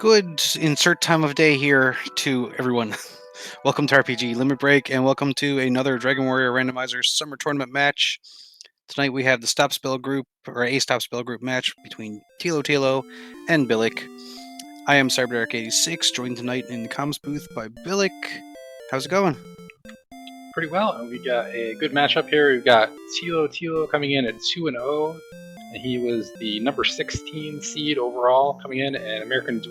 Good insert time of day here to everyone. Welcome to RPG Limit Break, and welcome to another Dragon Warrior Randomizer Summer Tournament match. Tonight we have the stop spell group, or a stop spell group match between Thilotilo and Billick. I am CyberDark86, joined tonight in the comms booth by Billick. How's it going? Pretty well, and we got a good matchup here. We've got Thilotilo coming in at 2-0, and he was the number 16 seed overall coming in, and American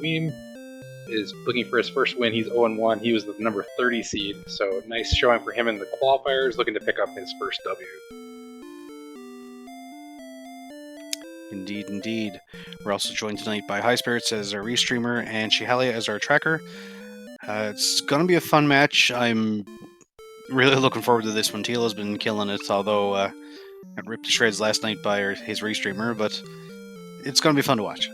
is looking for his first win. He's 0-1. He was the number 30 seed, so nice showing for him in the qualifiers, looking to pick up his first W. Indeed, indeed. We're also joined tonight by High Spirits as our restreamer and Shihalia as our tracker. It's going to be a fun match. I'm really looking forward to this one. Tilo's been killing it, although got ripped to shreds last night by his restreamer, but it's going to be fun to watch.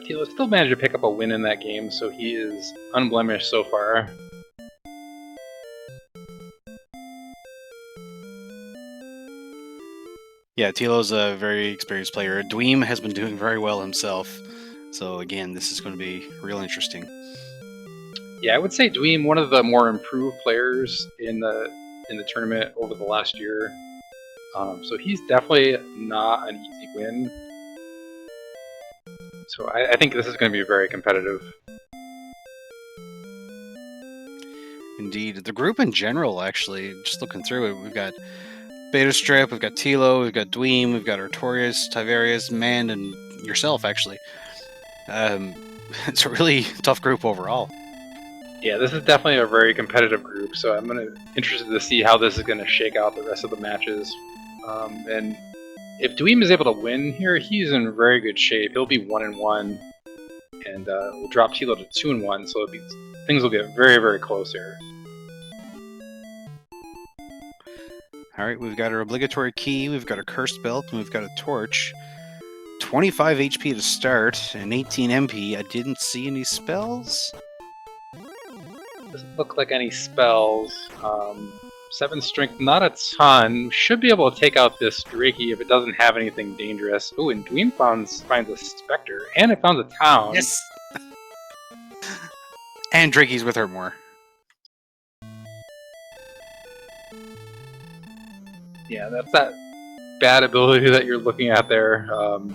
Tilo still managed to pick up a win in that game, so he is unblemished so far. Yeah, Tilo's a very experienced player. Dweem has been doing very well himself, so again, this is going to be real interesting. Yeah, I would say Dweem, one of the more improved players in the tournament over the last year. So he's definitely not an easy win. So I think this is going to be very competitive. Indeed. The group in general, actually, just looking through it, we've got Beta Strip, we've got Tilo, we've got Dweem, we've got Artorias, Tiverius, Mand, and yourself, actually. It's a really tough group overall. Yeah, this is definitely a very competitive group, so I'm interested to see how this is going to shake out the rest of the matches. And if Dweem is able to win here, he's in very good shape. He'll be 1-1, and we'll drop Tilo to 2-1, so things will get very, very close here. Alright, we've got our obligatory key, we've got a cursed belt, and we've got a torch. 25 HP to start, and 18 MP. I didn't see any spells. Doesn't look like any spells. 7 strength, not a ton. Should be able to take out this Drakey if it doesn't have anything dangerous. Oh, and Dweem finds a Spectre, and it found a town. Yes! And Drakey's with her more. Yeah, that's that bad ability that you're looking at there.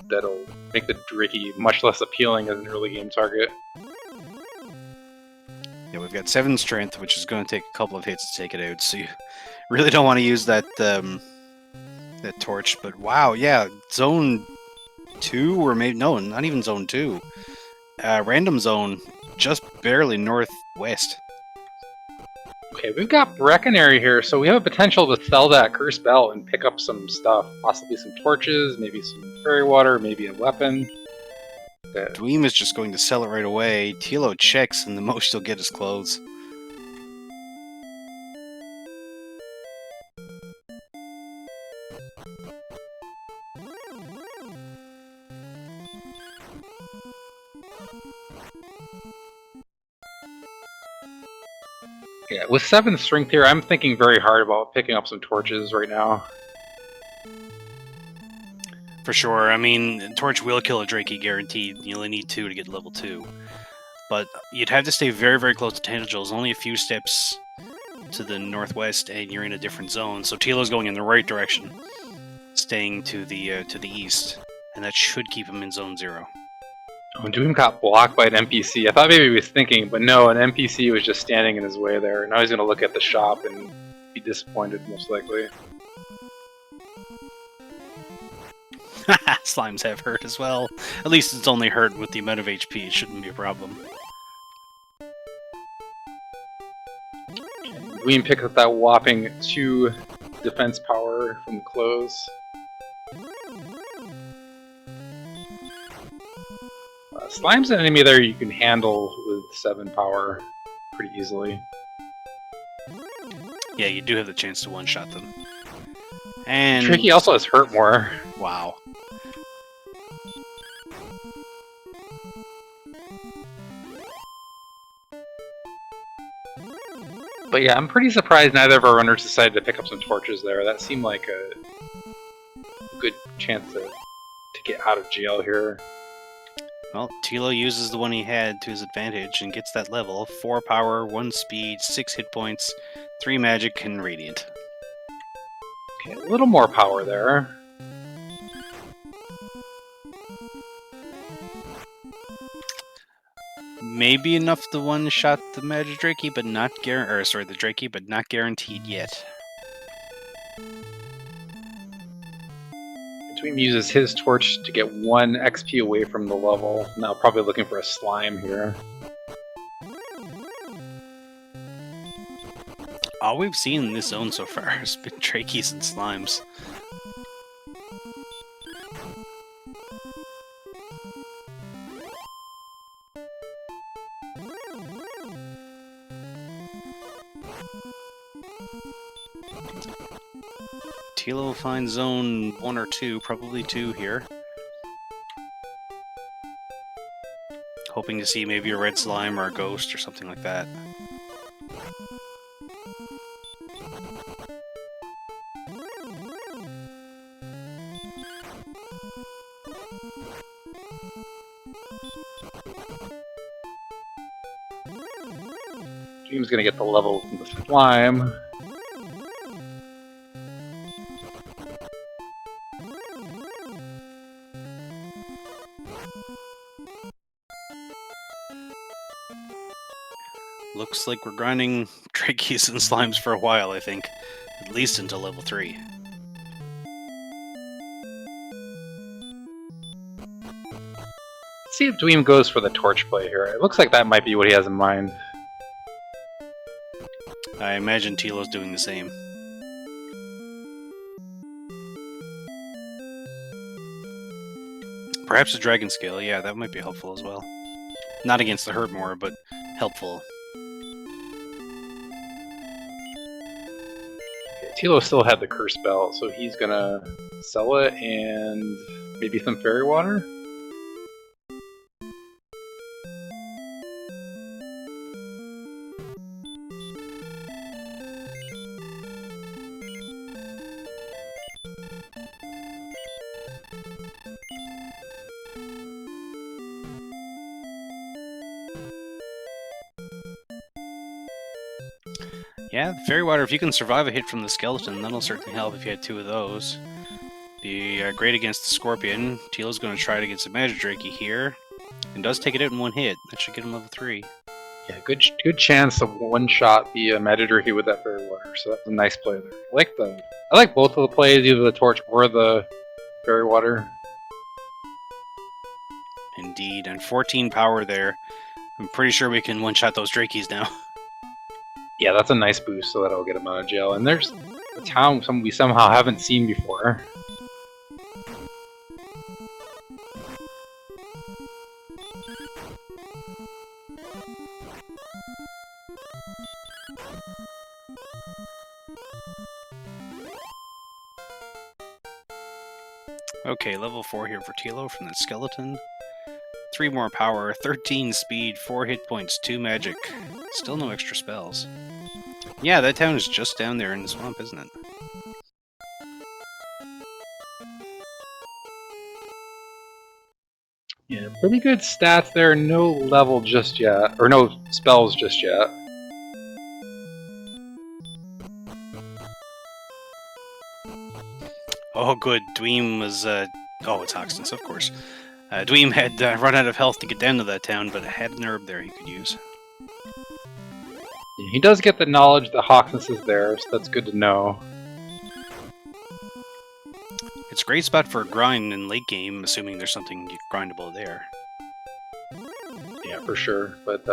That'll make the Drakey much less appealing as an early game target. Yeah, we've got 7 strength, which is going to take a couple of hits to take it out, so you really don't want to use that that torch. But wow, yeah, zone 2, or maybe, no, not even zone 2. Random zone, just barely northwest. Okay, we've got Breckenary here, so we have a potential to sell that Cursed Belt and pick up some stuff. Possibly some torches, maybe some fairy water, maybe a weapon. Dweem is just going to sell it right away. Tilo checks, and the most he'll get is clothes. Yeah, with 7 strength here, I'm thinking very hard about picking up some torches right now. For sure. I mean, Torch will kill a Drakey, guaranteed. You only need 2 to get level 2. But you'd have to stay very, very close to Tangentials. Only a few steps to the northwest, and you're in a different zone. So Tilo's going in the right direction, staying to the east, and that should keep him in zone 0. Oh, Dweem got blocked by an NPC. I thought maybe he was thinking, but no, an NPC was just standing in his way there. Now he's going to look at the shop and be disappointed, most likely. Slimes have hurt as well. At least it's only hurt with the amount of HP. It shouldn't be a problem. Dweem picks up that whopping 2 defense power from clothes. Slime's an enemy there you can handle with 7 power pretty easily. Yeah, you do have the chance to one-shot them. And Tricky also has hurt more. Wow. But yeah, I'm pretty surprised neither of our runners decided to pick up some torches there. That seemed like a good chance to to get out of jail here. Well, Tilo uses the one he had to his advantage and gets that level. 4 power, 1 speed, 6 hit points, 3 magic, and radiant. Okay, a little more power there. Maybe enough to one-shot the magic Drakey, but not the Drakey, but not guaranteed yet. Dweem uses his torch to get 1 XP away from the level. Now probably looking for a slime here. All we've seen in this zone so far has been Drakeys and Slimes. Tilo will find zone 1 or 2, probably 2 here. Hoping to see maybe a red slime or a ghost or something like that. Dweem's gonna get the level from the slime. Looks like we're grinding Drakeys and Slimes for a while, I think. At least until level 3. Let's see if Dweem goes for the torch play here. It looks like that might be what he has in mind. I imagine Tilo's doing the same. Perhaps a Dragon Scale, yeah, that might be helpful as well. Not against the Herbmore, but helpful. Tilo still had the curse belt, so he's gonna sell it and maybe some fairy water. Yeah, the Fairy Water, if you can survive a hit from the skeleton, that'll certainly help if you had 2 of those. Be great against the Scorpion. Tilo's going to try to get some Magic Drakey here, and does take it out in 1 hit. That should get him level 3. Yeah, good chance of one-shot the Magic Drakey with that fairy water, so that's a nice play there. I like both of the plays, either the torch or the fairy water. Indeed, and 14 power there. I'm pretty sure we can one-shot those Drakeys now. Yeah, that's a nice boost, so that'll get him out of jail. And there's a town we somehow haven't seen before. Okay, level 4 here for Tilo from the skeleton. 3 more power, 13 speed, 4 hit points, 2 magic. Still no extra spells. Yeah, that town is just down there in the swamp, isn't it? Yeah, pretty good stats there. No level just yet, or no spells just yet. Oh, good. Dweem was, oh, it's Hoxton's, of course. Dweem had run out of health to get down to that town, but had an herb there he could use. Yeah, he does get the knowledge that Hoxton's is there, so that's good to know. It's a great spot for a grind in late game, assuming there's something grindable there. Yeah, for sure. But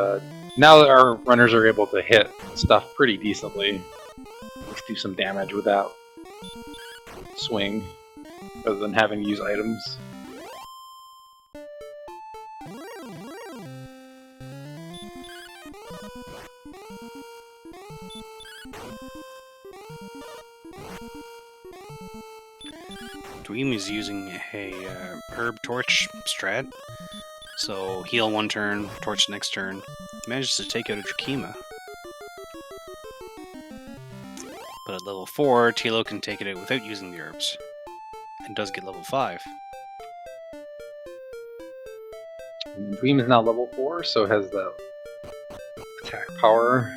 now that our runners are able to hit stuff pretty decently, let's do some damage with that swing, rather than having to use items. Dweem is using a herb torch strat, so heal 1 turn, torch next turn. Manages to take out a Drakima. But at level 4, Tilo can take it out without using the herbs, and does get level 5. Dweem is now level 4, so has the attack power.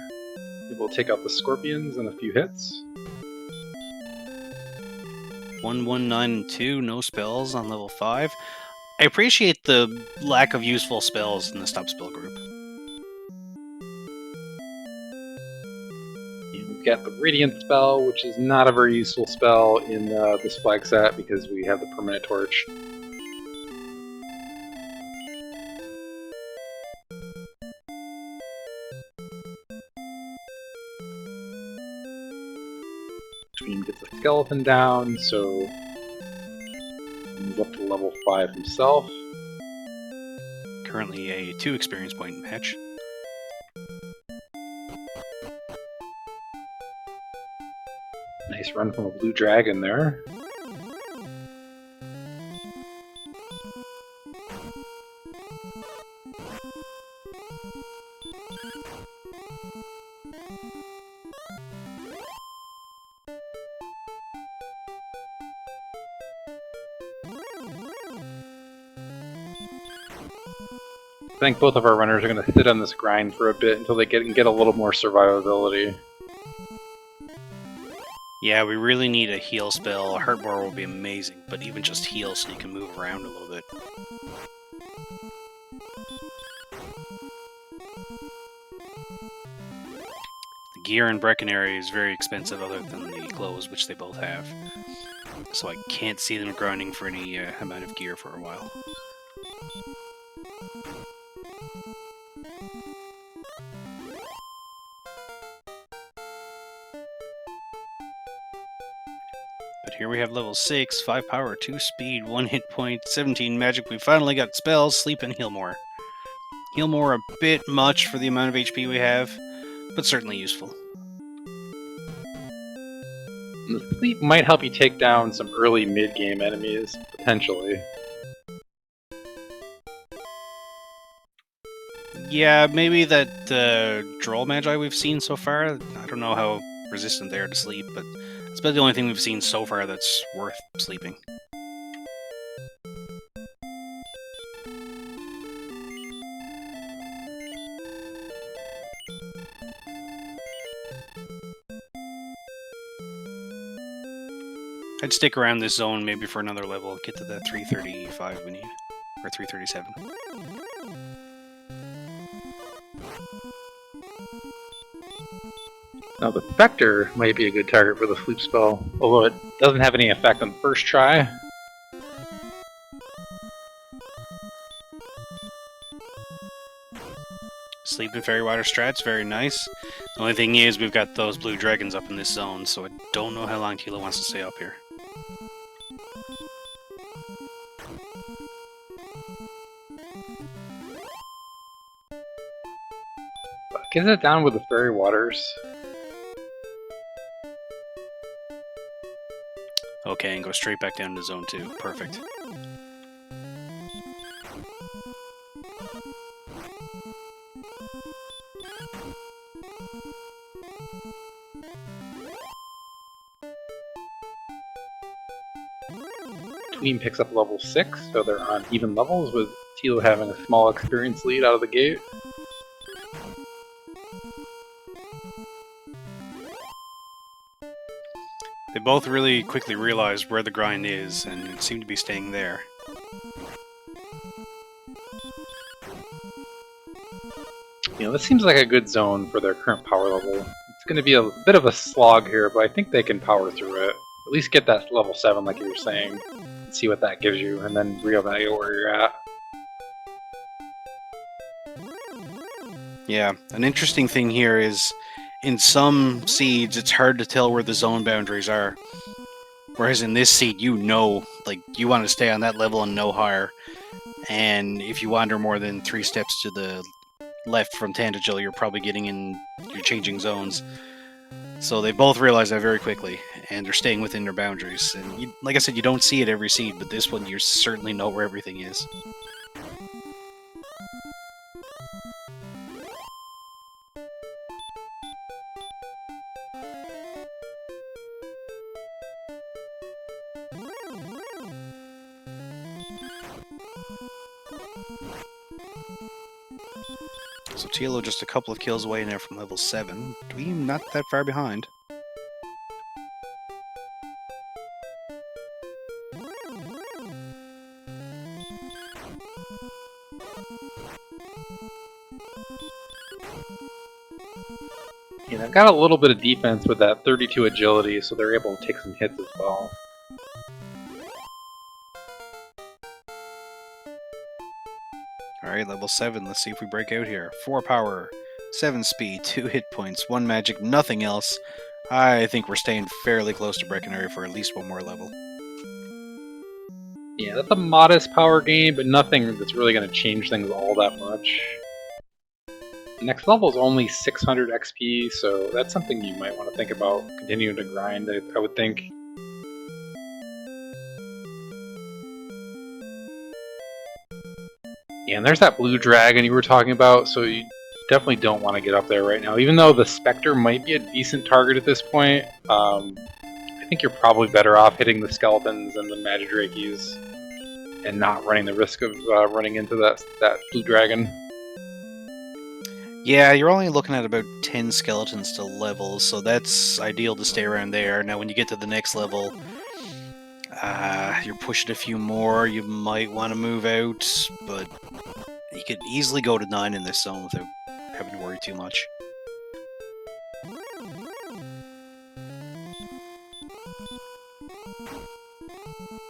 It will take out the scorpions in a few hits. 1, 1, 9, and 2, no spells on level 5. I appreciate the lack of useful spells in the stop spell group. We've got the Radiant spell, which is not a very useful spell in this flag set because we have the permanent torch. Dweem gets a skeleton down, so he's up to level 5 himself. Currently a 2 experience point match. Nice run from a blue dragon there. I think both of our runners are going to sit on this grind for a bit until they get a little more survivability. Yeah, we really need a heal spell. A heart bar will be amazing, but even just heal so you can move around a little bit. The gear in Breckenary is very expensive other than the clothes, which they both have. So I can't see them grinding for any amount of gear for a while. But here we have level 6, 5 power, 2 speed, 1 hit point, 17 magic. We finally got spells, sleep and heal more. Heal more a bit much for the amount of HP we have, but certainly useful. The sleep might help you take down some early mid-game enemies, potentially. Yeah, maybe that Droll Magi we've seen so far. I don't know how resistant they are to sleep, but it's about the only thing we've seen so far that's worth sleeping. I'd stick around this zone maybe for another level, get to that 335 we need, or 337. Now the Spectre might be a good target for the sleep spell, although it doesn't have any effect on the first try. Sleep and Fairy Water strats, very nice. The only thing is we've got those blue dragons up in this zone, so I don't know how long Thilo wants to stay up here. Get it down with the Fairy Waters. Okay, and go straight back down to zone 2. Perfect. Dweem picks up level 6, so they're on even levels, with Thilo having a small experience lead out of the gate. They both really quickly realized where the grind is, and seem to be staying there. You know, this seems like a good zone for their current power level. It's going to be a bit of a slog here, but I think they can power through it. At least get that level 7 like you were saying, and see what that gives you, and then reevaluate where you're at. Yeah, an interesting thing here is, in some seeds, it's hard to tell where the zone boundaries are. Whereas in this seed, you know, like, you want to stay on that level and no higher. And if you wander more than 3 steps to the left from Tantagel, you're probably you're changing zones. So they both realize that very quickly, and they're staying within their boundaries. And like I said, you don't see it every seed, but this one you certainly know where everything is. So Tilo just a couple of kills away now from level 7. Dweem not that far behind. And I've got a little bit of defense with that 32 agility, so they're able to take some hits as well. Alright, level 7. Let's see if we break out here. 4 power, 7 speed, 2 hit points, 1 magic, nothing else. I think we're staying fairly close to breaking area for at least one more level. Yeah, that's a modest power gain, but nothing that's really going to change things all that much. The next level is only 600 XP, so that's something you might want to think about continuing to grind, I would think. Yeah, and there's that blue dragon you were talking about, so you definitely don't want to get up there right now. Even though the Spectre might be a decent target at this point, I think you're probably better off hitting the skeletons and the Magidrakes and not running the risk of running into that blue dragon. Yeah, you're only looking at about 10 skeletons to level, so that's ideal to stay around there. Now, when you get to the next level, you're pushing a few more. You might want to move out, but you could easily go to 9 in this zone without having to worry too much.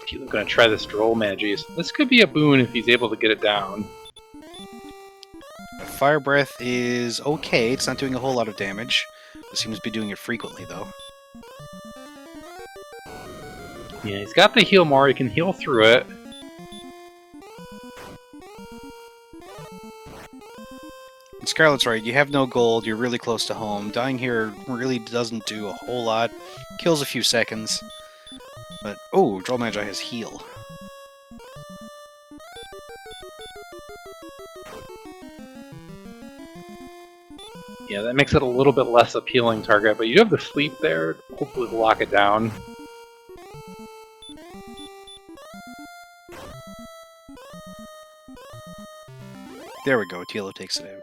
He's going to try this Droll Magi. This could be a boon if he's able to get it down. Fire Breath is okay. It's not doing a whole lot of damage. It seems to be doing it frequently, though. Yeah, he's got the heal more. He can heal through it. And Scarlet's right. You have no gold. You're really close to home. Dying here really doesn't do a whole lot. Kills a few seconds. But, oh, Droll Magi has heal. Yeah, that makes it a little bit less appealing target, but you have the sleep there. Hopefully we'll lock it down. There we go. Tilo takes it out.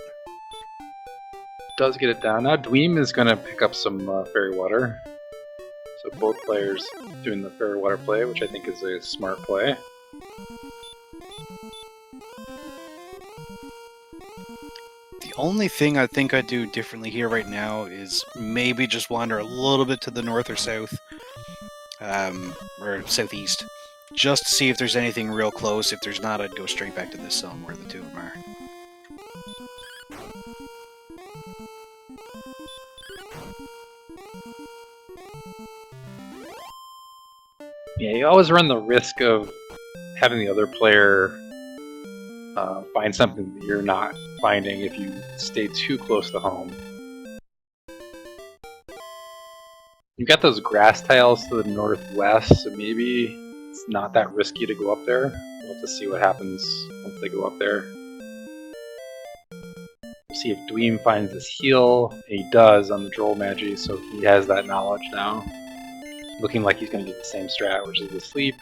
Does get it down. Now Dweem is going to pick up some Fairy Water. So both players doing the Fairy Water play, which I think is a smart play. The only thing I think I'd do differently here right now is maybe just wander a little bit to the north or south, or southeast, just to see if there's anything real close. If there's not, I'd go straight back to this zone where the two of them are. Yeah, you always run the risk of having the other player find something that you're not finding if you stay too close to home. You've got those grass tiles to the northwest, so maybe it's not that risky to go up there. We'll have to see what happens once they go up there. We'll see if Dweem finds this heal. He does on the Droll Magi, so he has that knowledge now. Looking like he's going to do the same strat, which is the sleep.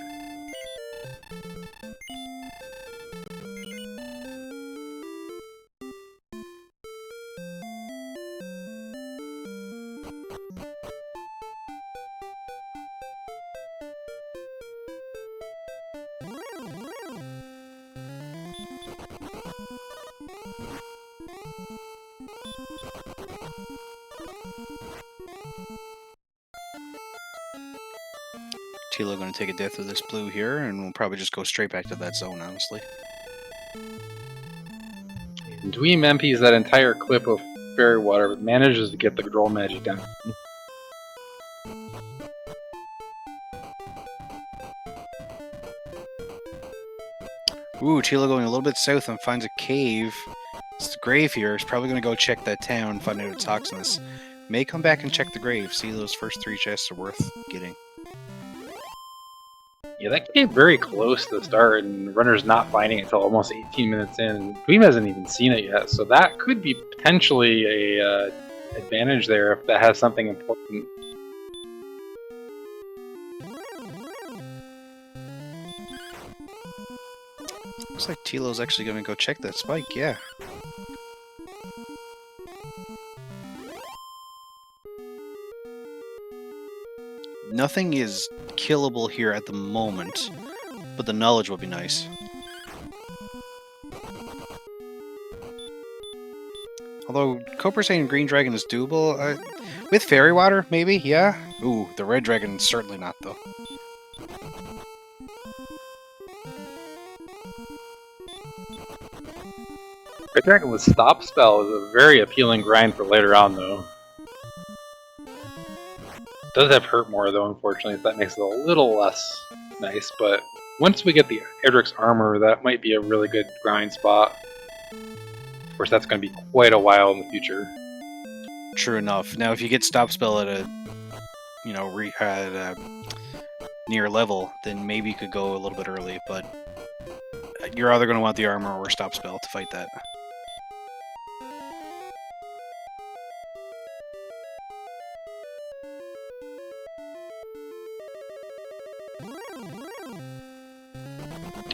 Tilo going to take a death of this blue here, and we'll probably just go straight back to that zone, honestly. Dweem MPs that entire clip of Fairy Water, but manages to get the Droll Magi down. Ooh, Tilo going a little bit south and finds a cave. It's the grave here. He's probably going to go check that town, find out it's toxinous. May come back and check the grave, see those first 3 chests are worth getting. Yeah, that came very close to the start, and the runner's not finding it until almost 18 minutes in. Dweem hasn't even seen it yet, so that could be potentially a advantage there if that has something important. Looks like Tilo's actually going to go check that spike, yeah. Nothing is killable here at the moment, but the knowledge will be nice. Although Cooper's saying Green Dragon is doable. With Fairy Water, maybe? Yeah? Ooh, the Red Dragon, certainly not, though. Red Dragon with Stop Spell is a very appealing grind for later on, though. It does have Hurt more, though, unfortunately, so that makes it a little less nice, but once we get the Edric's Armor, that might be a really good grind spot. Of course, that's going to be quite a while in the future. True enough. Now, if you get Stop Spell at a, near level, then maybe you could go a little bit early, but you're either going to want the Armor or Stop Spell to fight that.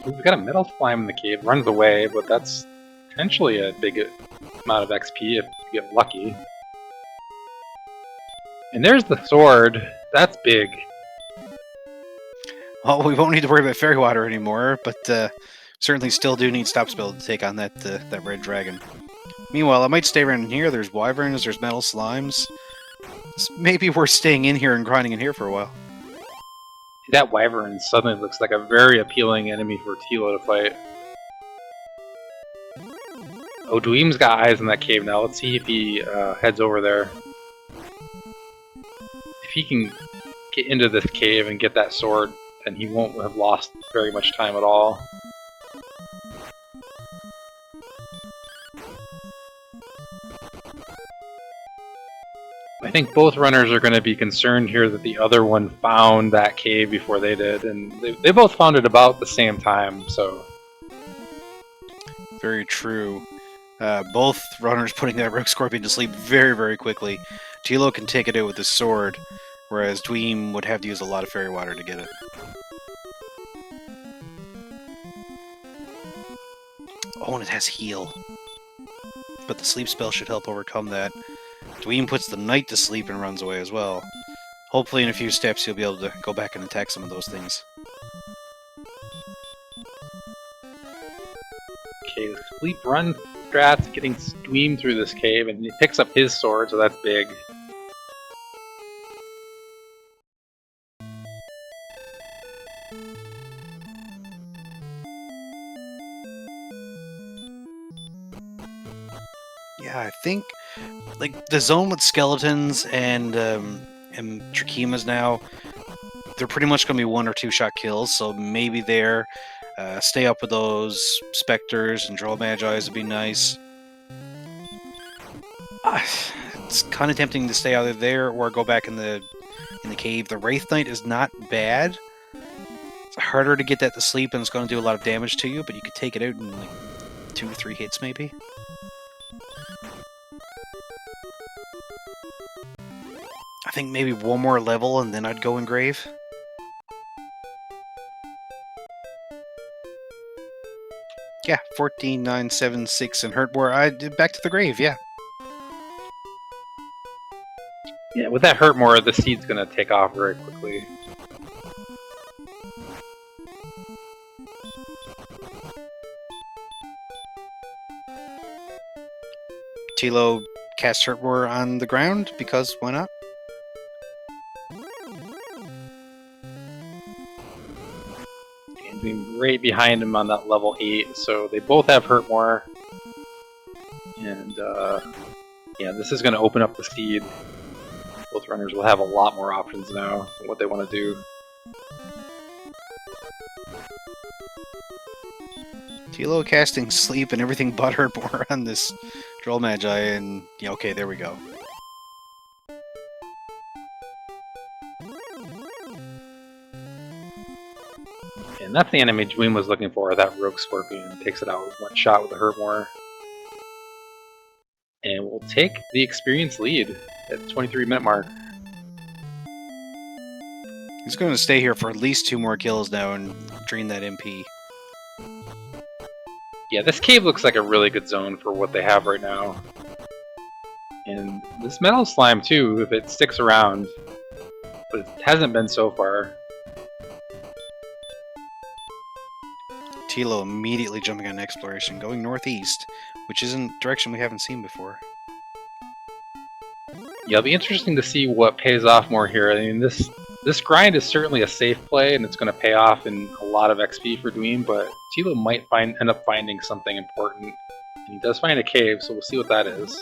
We've got a Metal Slime in the cave, runs away, but that's potentially a big amount of XP if you get lucky. And there's the sword. That's big. Well, we won't need to worry about Fairy Water anymore, but certainly still do need Stop Spell to take on that Red Dragon. Meanwhile, I might stay around here. There's Wyverns, there's Metal Slimes. It's maybe worth staying in here and grinding in here for a while. That Wyvern suddenly looks like a very appealing enemy for Tilo to fight. Oh, Dweem's got eyes in that cave now. Let's see if he heads over there. If he can get into this cave and get that sword, then he won't have lost very much time at all. I think both runners are going to be concerned here that the other one found that cave before they did, and they both found it about the same time, so... Very true. Both runners putting that Rogue Scorpion to sleep very, very quickly. Tilo can take it out with his sword, whereas Dweem would have to use a lot of Fairy Water to get it. Oh, and it has heal. But the sleep spell should help overcome that. Dweem puts the knight to sleep and runs away as well. Hopefully in a few steps he'll be able to go back and attack some of those things. Okay, the sleep run strat's getting Dweem through this cave, and he picks up his sword, so that's big. Yeah, I think like the zone with skeletons and Trachemas now, they're pretty much going to be 1 or 2 shot kills, so maybe there. Stay up with those Spectres and Droll Magi's would be nice. It's kind of tempting to stay either there or go back in the cave. The Wraith Knight is not bad. It's harder to get that to sleep, and it's going to do a lot of damage to you, but you could take it out in like 2 or 3 hits maybe. I think maybe 1 more level and then I'd go Engrave. Yeah, 14, 9, 7, 6, and Hurt more. Back to the grave, yeah. Yeah, with that Hurt more, the seed's gonna take off very quickly. Tilo cast Hurt more on the ground, because why not? Being right behind him on that level 8, so they both have Hurt more. And yeah, this is going to open up the seed. Both runners will have a lot more options now on what they want to do. Tilo casting Sleep and everything but Hurt more on this Droll Magi, and yeah, okay, there we go. And that's the enemy Dweem was looking for, that Rogue Scorpion. Takes it out with 1 shot with the Hurt more. And we'll take the experience lead at the 23-minute mark. He's going to stay here for at least 2 more kills now and drain that MP. Yeah, this cave looks like a really good zone for what they have right now. And this Metal Slime too, if it sticks around, but it hasn't been so far. Tilo immediately jumping on exploration, going northeast, which isn't a direction we haven't seen before. Yeah, it'll be interesting to see what pays off more here. I mean, this grind is certainly a safe play, and it's going to pay off in a lot of XP for Dweem, but Tilo might end up finding something important. And he does find a cave, so we'll see what that is.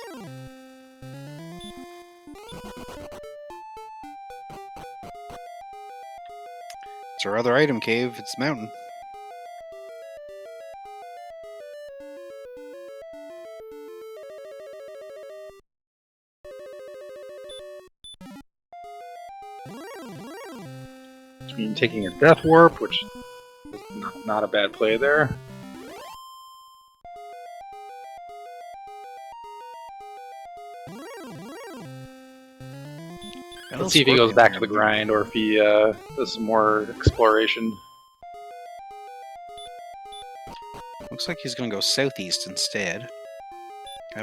It's our other item cave. It's mountain. Dweem taking a death warp, which is not a bad play there. Let's see if he goes back to the grind or if he does some more exploration. Looks like he's going to go southeast instead.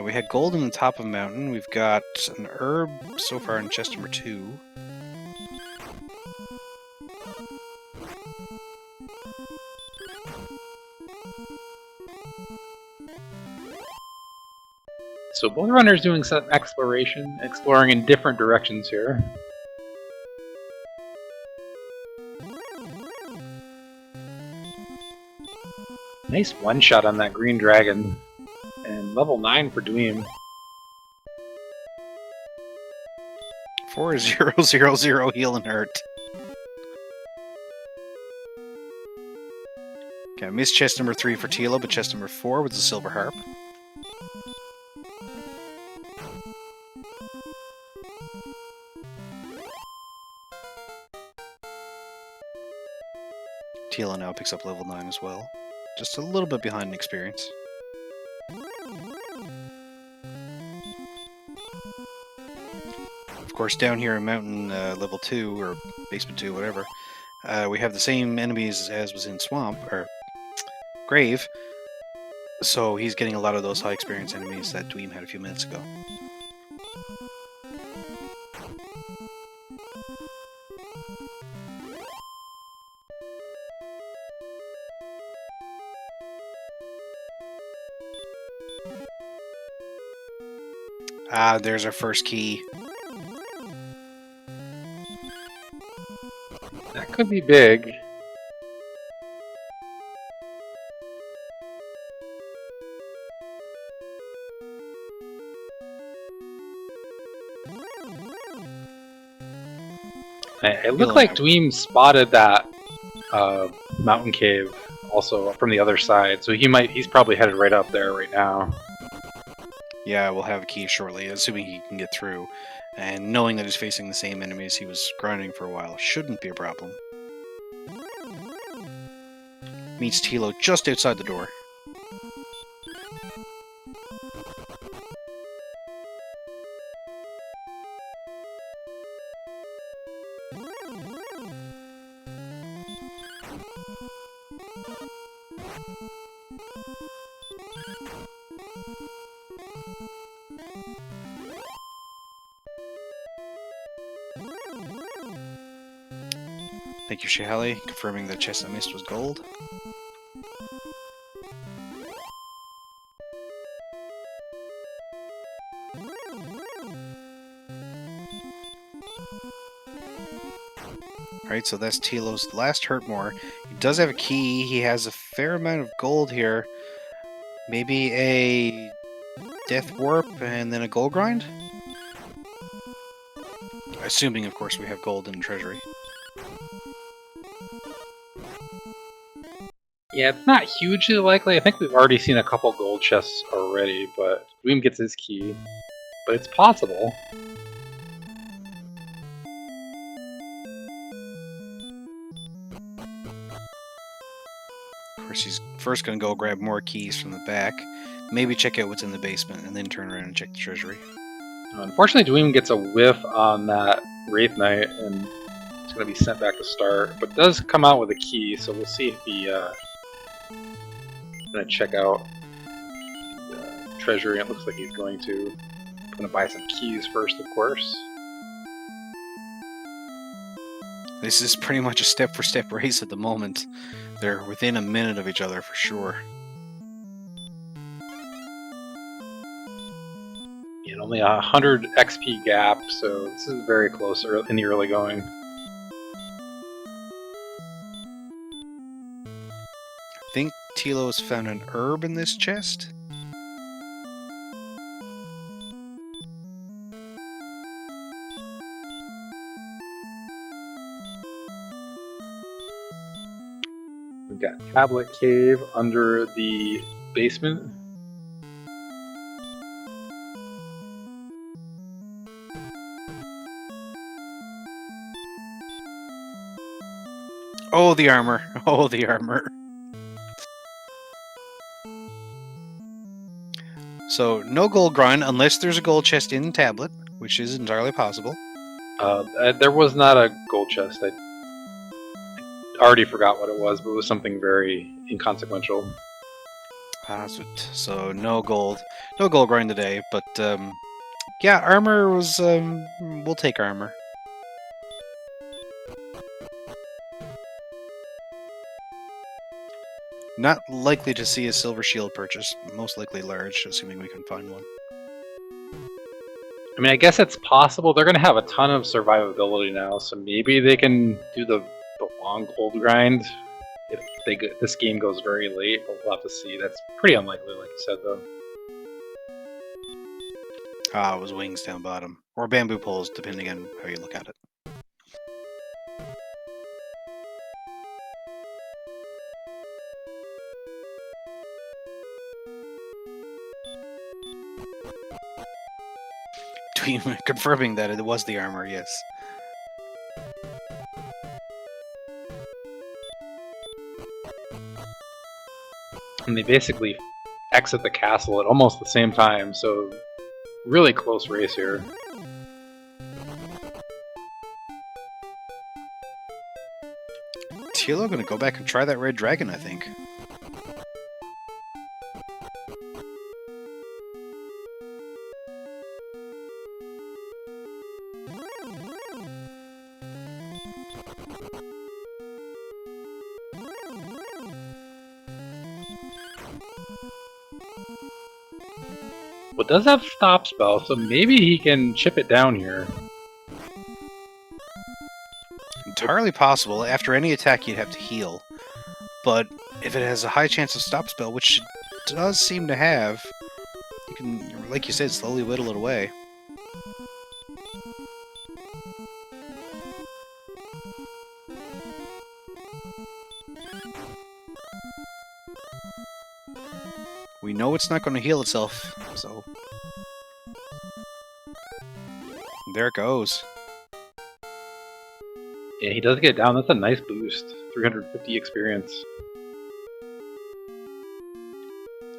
We had gold in the top of the mountain. We've got an herb so far in chest number 2. So both runners doing some exploration, exploring in different directions here. Nice one shot on that green dragon, and level 9 for Dweem. 4000 heal and hurt. Okay, I missed chest number 3 for Tilo, but chest number 4 was the silver harp. Tilo now picks up level 9 as well. Just a little bit behind in experience. Of course, down here in mountain level 2, or basement 2, whatever, we have the same enemies as was in swamp, or grave, so he's getting a lot of those high experience enemies that Dweem had a few minutes ago. Ah, there's our first key. That could be big. It looked like Dweem spotted that mountain cave also from the other side, so he's probably headed right up there right now. Yeah, we'll have a key shortly, assuming he can get through. And knowing that he's facing the same enemies he was grinding for a while shouldn't be a problem. Meets Tilo just outside the door. Thank you, Shihali, confirming the chest I missed was gold. Alright, so that's Tilo's last hurt more. He does have a key. He has a fair amount of gold here. Maybe a death warp and then a gold grind? Assuming, of course, we have gold in the treasury. Yeah, it's not hugely likely. I think we've already seen a couple gold chests already, but Dweem gets his key. But it's possible. Of course, he's first going to go grab more keys from the back. Maybe check out what's in the basement, and then turn around and check the treasury. Unfortunately, Dweem gets a whiff on that Wraith Knight, and it's going to be sent back to start. But does come out with a key, so we'll see if he... going to check out the treasury. It looks like he's going to buy some keys first, of course. This is pretty much a step-for-step race at the moment. They're within a minute of each other for sure. And only 100 XP gap, so this is very close in the early going. I think Tilo has found an herb in this chest. We've got Tablet Cave under the basement. Oh, the armor. Oh, the armor. So, no gold grind unless there's a gold chest in the tablet, which is entirely possible. There was not a gold chest. I already forgot what it was, but it was something very inconsequential. So no gold grind today. But yeah, armor was. We'll take armor. Not likely to see a silver shield purchase. Most likely large, assuming we can find one. I mean, I guess it's possible. They're going to have a ton of survivability now, so maybe they can do the long gold grind if this game goes very late. But we'll have to see. That's pretty unlikely, like you said, though. Ah, it was wings down bottom. Or bamboo poles, depending on how you look at it. Confirming that it was the armor, yes. And they basically exit the castle at almost the same time, so really close race here. Tilo gonna go back and try that red dragon, I think. But does have stop spell, so maybe he can chip it down here. Entirely possible. After any attack, you'd have to heal. But if it has a high chance of stop spell, which it does seem to have, you can, like you said, slowly whittle it away. We know it's not going to heal itself, so... There it goes. Yeah, he does get down. That's a nice boost. 350 experience.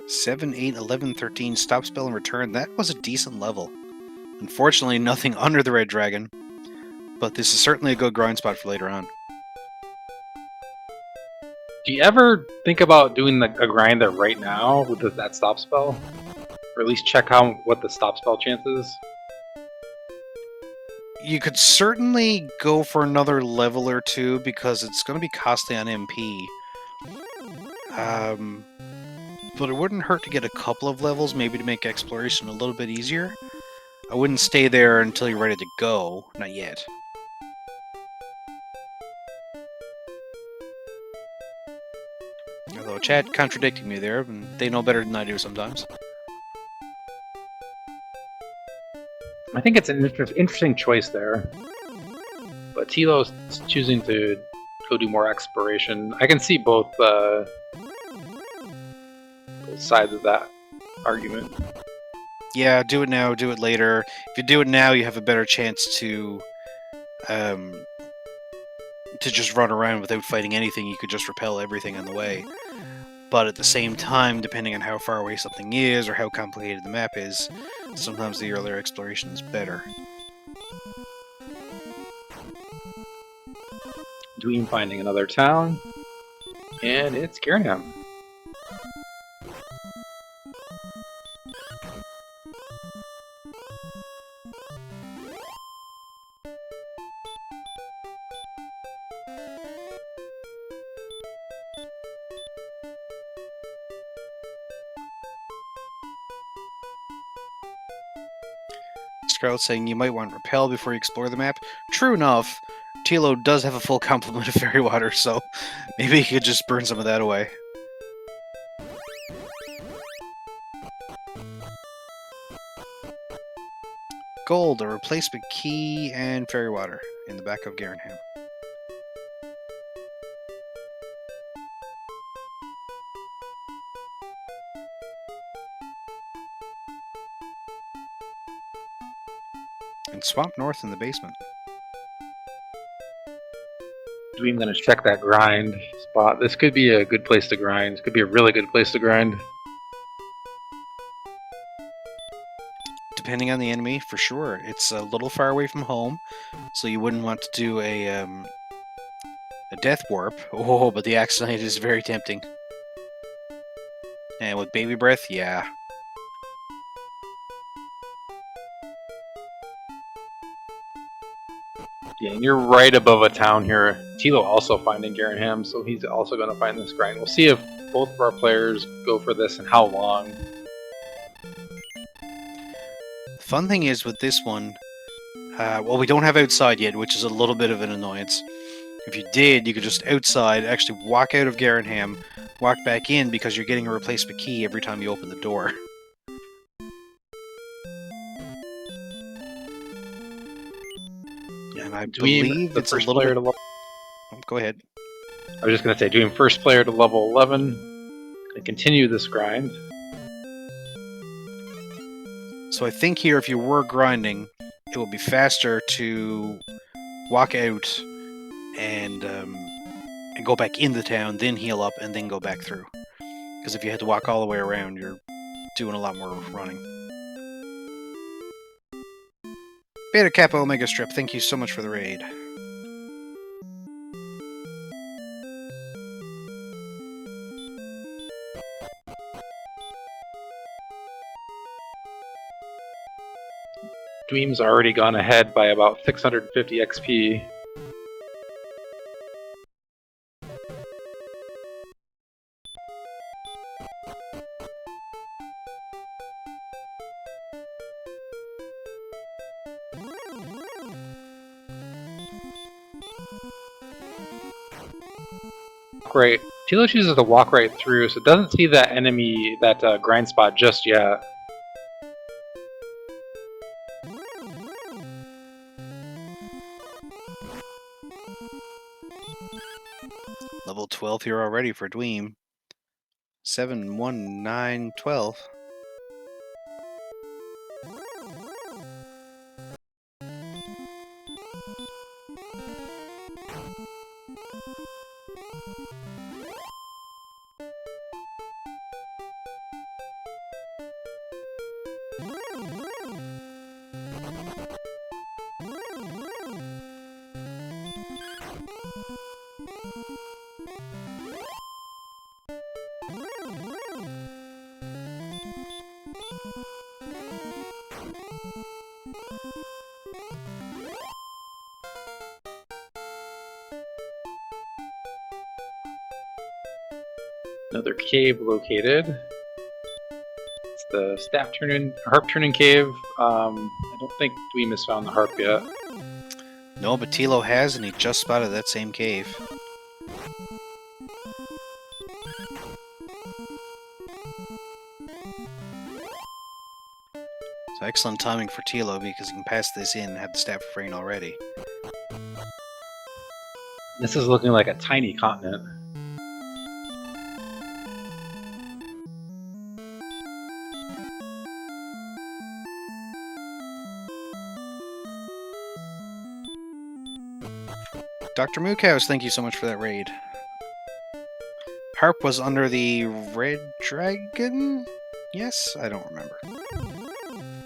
7, 8, 11, 13, stop spell and return. That was a decent level. Unfortunately, nothing under the red dragon, but this is certainly a good grind spot for later on. Do you ever think about doing a grind there right now with that stop spell? Or at least check out what the stop spell chance is? You could certainly go for another level or two because it's going to be costly on MP. But it wouldn't hurt to get a couple of levels, maybe to make exploration a little bit easier. I wouldn't stay there until you're ready to go. Not yet. Although chat contradicting me there, and they know better than I do sometimes. I think it's an interesting choice there. But Tilo's choosing to go do more exploration. I can see both sides of that argument. Yeah, do it now, do it later. If you do it now, you have a better chance to just run around without fighting anything. You could just repel everything on the way. But at the same time, depending on how far away something is or how complicated the map is, sometimes the earlier exploration is better. Dweem finding another town, and it's Gernam. Scarlet saying you might want Repel before you explore the map. True enough, Tilo does have a full complement of fairy water, so maybe he could just burn some of that away. Gold, a replacement key, and fairy water in the back of Garenham. And Swamp North in the basement. Dweem gonna check that grind spot. This could be a good place to grind. Could be a really good place to grind. Depending on the enemy, for sure. It's a little far away from home, so you wouldn't want to do a death warp. Oh, but the Axe Knight is very tempting. And with Baby Breath, yeah. Yeah, and you're right above a town here. Tilo also finding Garenham, so he's also going to find this grind. We'll see if both of our players go for this and how long. The fun thing is with this one, well, we don't have outside yet, which is a little bit of an annoyance. If you did, you could just outside, actually walk out of Garenham, walk back in, because you're getting a replacement key every time you open the door. And I believe it's a little bit... Go ahead. I was just going to say, Dweem first player to level 11 and continue this grind. So I think here, if you were grinding, it would be faster to walk out and go back in the town, then heal up, and then go back through. Because if you had to walk all the way around, you're doing a lot more running. Beta Kappa Omega Strip, thank you so much for the raid. Dweem's already gone ahead by about 650 XP. Right. Tilo chooses to walk right through, so it doesn't see that enemy, that grind spot just yet. Level 12 here already for Dweem. 7, 1, 9, 12. Another cave located. It's the harp turning cave. I don't think Dweem has found the harp yet. No, but Tilo has, and he just spotted that same cave. So excellent timing for Tilo, because he can pass this in and have the Staff of Rain already. This is looking like a tiny continent. Dr. Mookhouse, thank you so much for that raid. Harp was under the Red Dragon? Yes? I don't remember.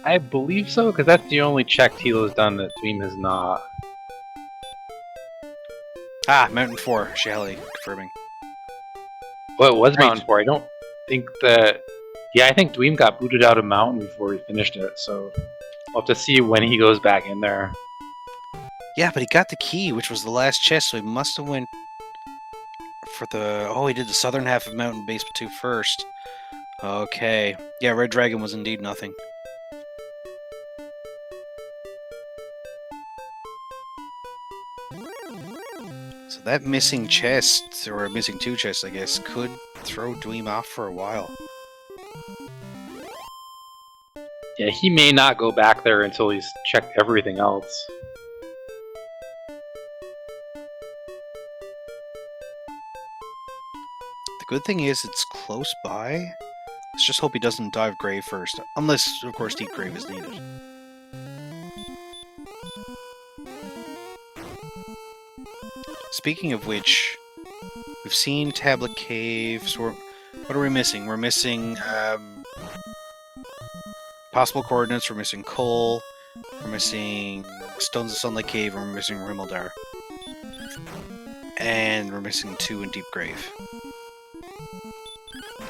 I believe so, because that's the only check Tilo's done that Dweem has not. Ah, Mountain 4, Shally, confirming. Well, it was Mountain 4. I don't think that... Yeah, I think Dweem got booted out of Mountain before he finished it, so we'll have to see when he goes back in there. Yeah, but he got the key, which was the last chest, so he must have went for the... Oh, he did the southern half of Mountain Basement 2 first. Okay. Yeah, Red Dragon was indeed nothing. So that missing chest, or missing two chests, I guess, could throw Dweem off for a while. Yeah, he may not go back there until he's checked everything else. The good thing is it's close by. Let's just hope he doesn't dive grave first. Unless, of course, deep grave is needed. Speaking of which, we've seen Tablet Cave, so what are we missing? We're missing possible coordinates, we're missing coal, we're missing Stones of Sunlight Cave, and we're missing Rimmildar. And we're missing 2 in Deep Grave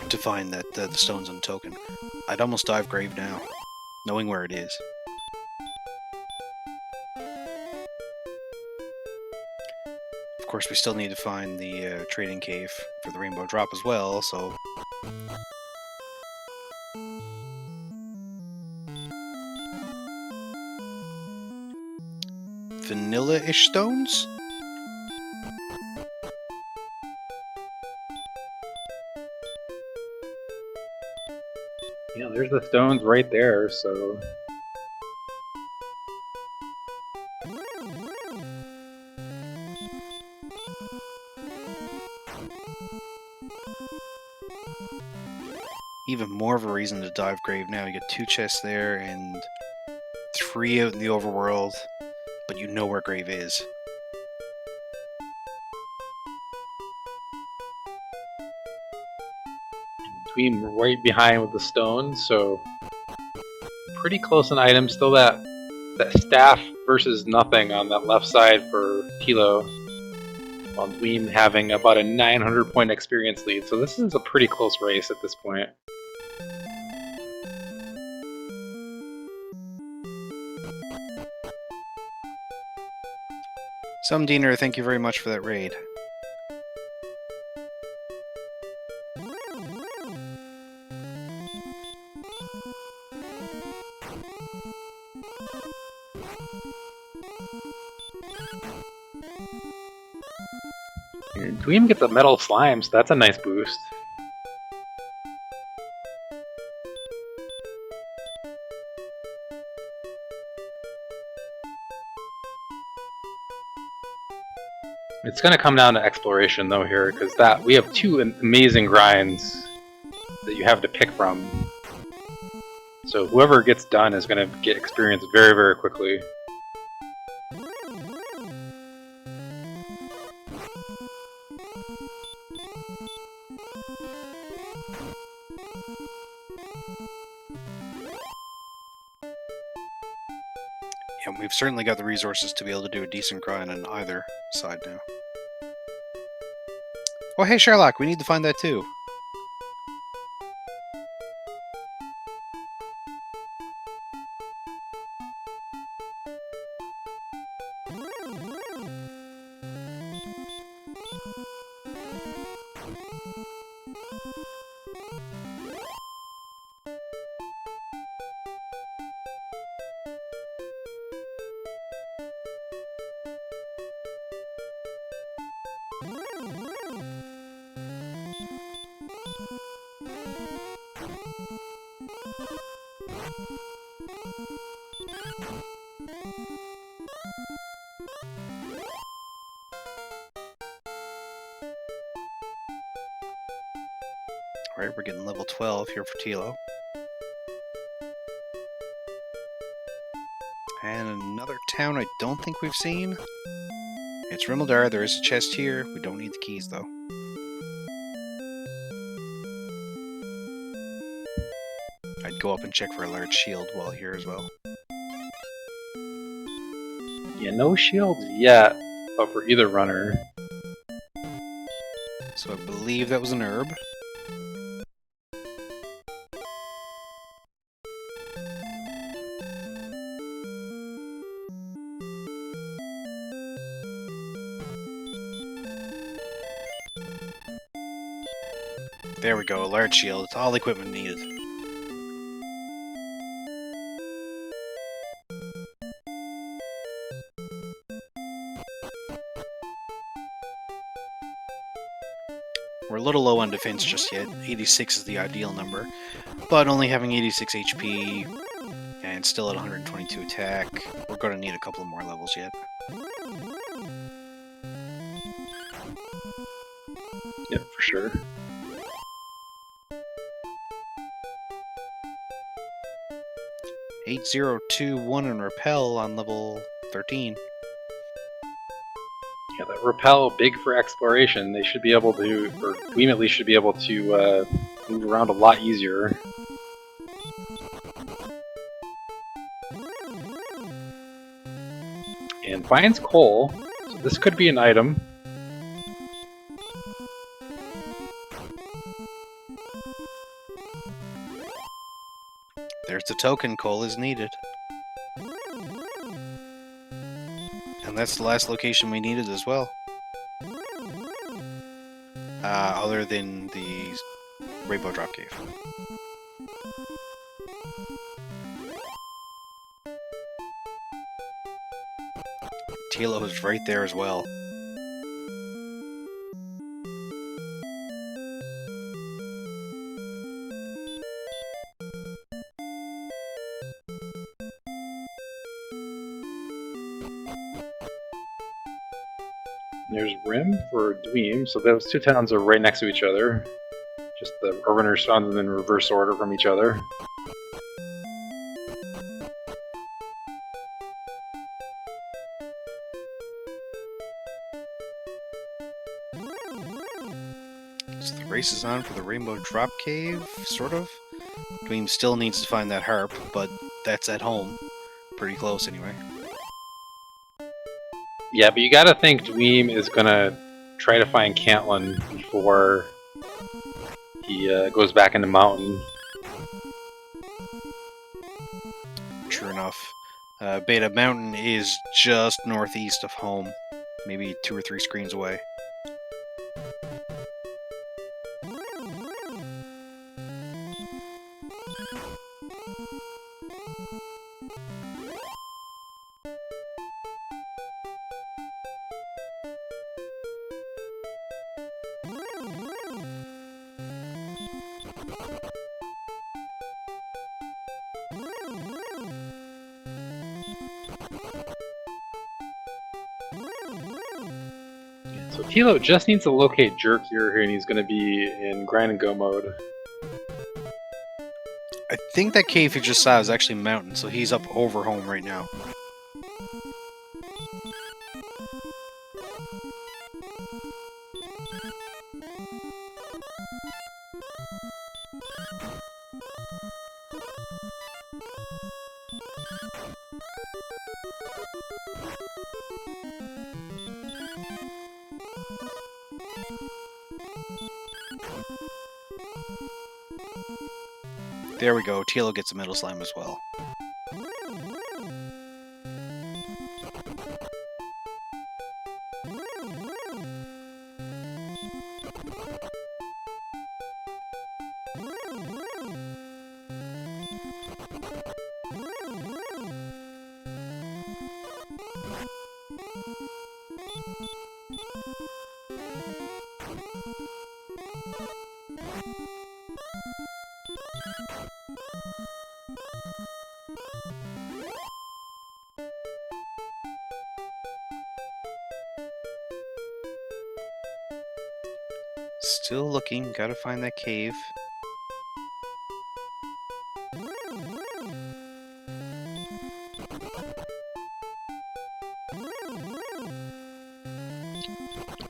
to find that the stones and token. I'd almost dive grave now, knowing where it is. Of course, we still need to find the trading cave for the rainbow drop as well, so... Vanilla-ish stones? Yeah, there's the stones right there, so... Even more of a reason to dive grave now. You get 2 chests there and 3 out in the overworld, but you know where grave is. Dweem right behind with the stones, so pretty close in items. Still that staff versus nothing on that left side for Tilo, while Dweem having about a 900 point experience lead. So this is a pretty close race at this point. Sumdiener, thank you very much for that raid. Dweem gets a metal slime, so that's a nice boost. It's going to come down to exploration though here, because we have 2 amazing grinds that you have to pick from. So whoever gets done is going to get experience very, very quickly. Yeah, we've certainly got the resources to be able to do a decent grind on either side now. Oh, hey, Charlock, we need to find that too. Alright, we're getting level 12 here for Tilo. And another town I don't think we've seen. It's Rimmildar. There is a chest here. We don't need the keys, though. I'd go up and check for a large shield while here as well. Yeah, no shields yet, but for either runner. So I believe that was an herb. There we go, a large shield. It's all the equipment needed. We're a little low on defense just yet. 86 is the ideal number, but only having 86 HP and still at 122 attack, we're going to need a couple of more levels yet. Yep, for sure. Eight, 0, 2, 1, and repel on level 13. Yeah, that repel, big for exploration. They should be able to, or Dweem at least should be able to move around a lot easier. And finds coal, so this could be an item. There's the token. Coal is needed. And that's the last location we needed as well. Other than the Rainbow Drop Cave. Thilo is right there as well. There's Rim for Dweem, so those two towns are right next to each other. Just the Urbaners found them in reverse order from each other. So the race is on for the Rainbow Drop Cave, sort of. Dweem still needs to find that harp, but that's at home. Pretty close anyway. Yeah, but you gotta think Dweem is gonna try to find Cantlin before he goes back in the mountain. True enough. Beta Mountain is just northeast of home. Maybe 2 or 3 screens away. So Thilo just needs to locate Jerk here, and he's going to be in grind and go mode. I think that cave he just saw is actually mountain, so he's up over home right now. There we go. Thilo gets a Metal Slime as well. Still looking, gotta find that cave.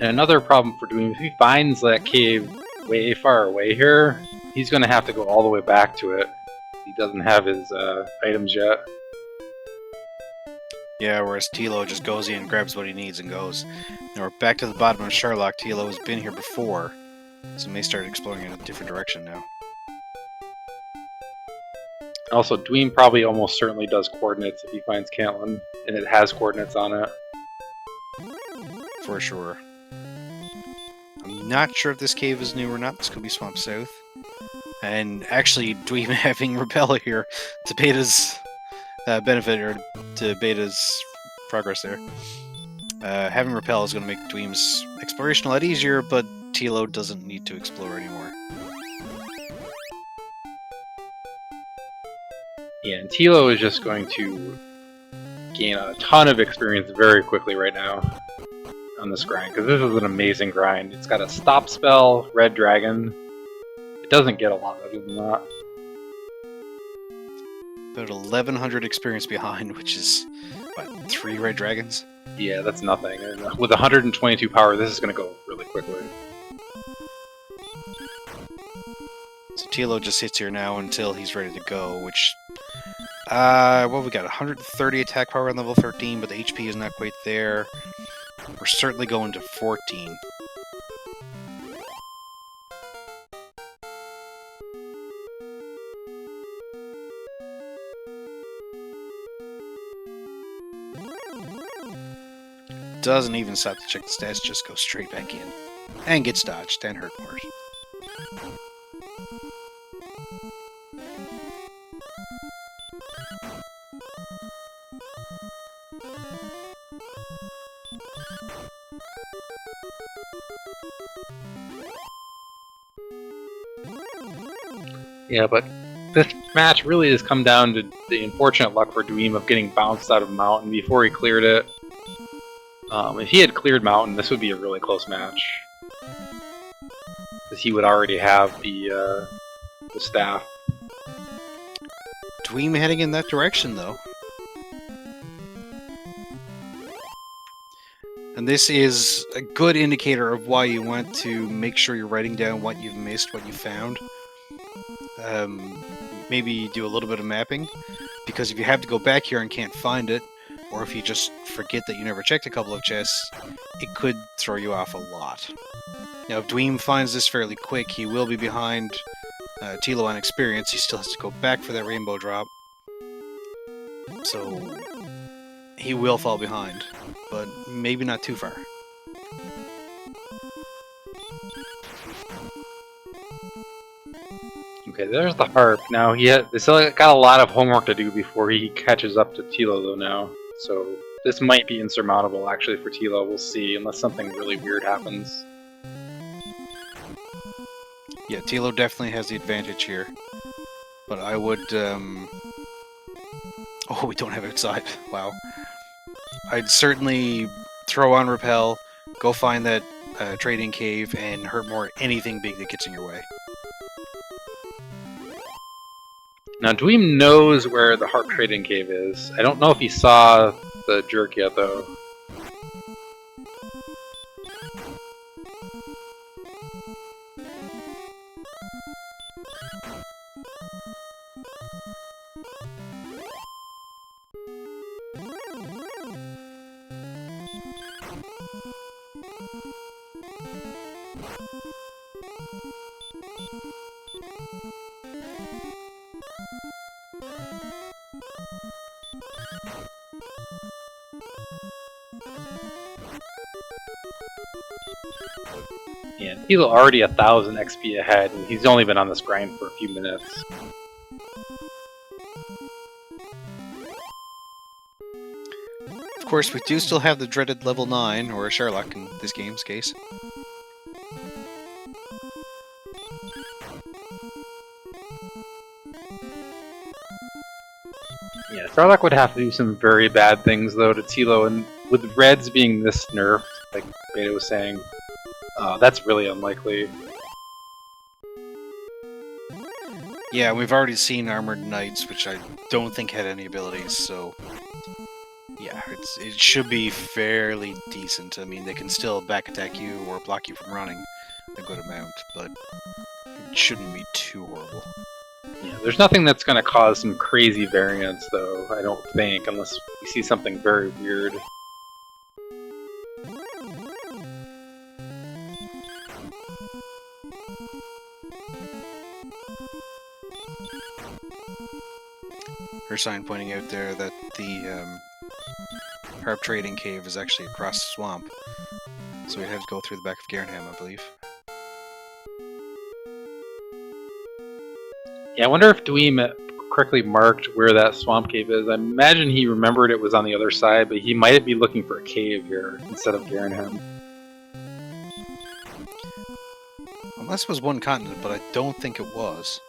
And another problem for Dweem, if he finds that cave way far away here, he's going to have to go all the way back to it. He doesn't have his items yet. Yeah, whereas Thilo just goes in, grabs what he needs, and goes. Now we're back to the bottom of Charlock. Thilo has been here before, so may start exploring in a different direction now. Also, Dweem probably almost certainly does coordinates if he finds Cantlin, and it has coordinates on it. For sure. I'm not sure if this cave is new or not. This could be Swamp South. And actually, Dweem having Repel here to Beta's benefit, or to Beta's progress there. Having Repel is going to make Dweem's exploration a lot easier, but Tilo doesn't need to explore anymore. Yeah, and Tilo is just going to gain a ton of experience very quickly right now on this grind, because this is an amazing grind. It's got a stop spell, red dragon. It doesn't get a lot better than that. About 1,100 experience behind, which is, what, 3 red dragons? Yeah, that's nothing. And with 122 power, this is going to go really quickly. So Tilo just sits here now until he's ready to go, which... well, we got 130 attack power on level 13, but the HP is not quite there. We're certainly going to 14. Doesn't even stop to check the stats, just goes straight back in. And gets dodged and hurt more. Yeah, but this match really has come down to the unfortunate luck for Dweem of getting bounced out of Mountain before he cleared it. If he had cleared Mountain, this would be a really close match, because he would already have the staff. Dweem heading in that direction, though. And this is a good indicator of why you want to make sure you're writing down what you've missed, what you found. Maybe do a little bit of mapping, because if you have to go back here and can't find it, or if you just forget that you never checked a couple of chests, it could throw you off a lot. Now, if Dweem finds this fairly quick, he will be behind Tilo on experience. He still has to go back for that rainbow drop. So, he will fall behind, but maybe not too far. Okay, there's the harp. Now they still got a lot of homework to do before he catches up to Tilo, though, now. So this might be insurmountable, actually, for Tilo. We'll see, unless something really weird happens. Yeah, Tilo definitely has the advantage here. But I would, Oh, we don't have Excite. Wow. I'd certainly throw on Repel, go find that trading cave, and hurt more anything big that gets in your way. Now, Dweem knows where the harp trading cave is. I don't know if he saw the jerk yet, though. Yeah, he's already 1,000 XP ahead, and he's only been on this grind for a few minutes. Of course, we do still have the dreaded level 9, or a Charlock in this game's case. Yeah, Charlock would have to do some very bad things, though, to Tilo, and with Reds being this nerfed, like Beta was saying, that's really unlikely. Yeah, we've already seen Armored Knights, which I don't think had any abilities, so... yeah, it should be fairly decent. I mean, they can still back attack you or block you from running a good amount, but it shouldn't be too horrible. Yeah, there's nothing that's going to cause some crazy variance, though, I don't think, unless we see something very weird. Her sign pointing out there that the harp trading cave is actually across the swamp, so we'd have to go through the back of Garenham, I believe. Yeah, I wonder if Dweem correctly marked where that swamp cave is. I imagine he remembered it was on the other side, but he might be looking for a cave here instead of Garenham. Unless it was one continent, but I don't think it was.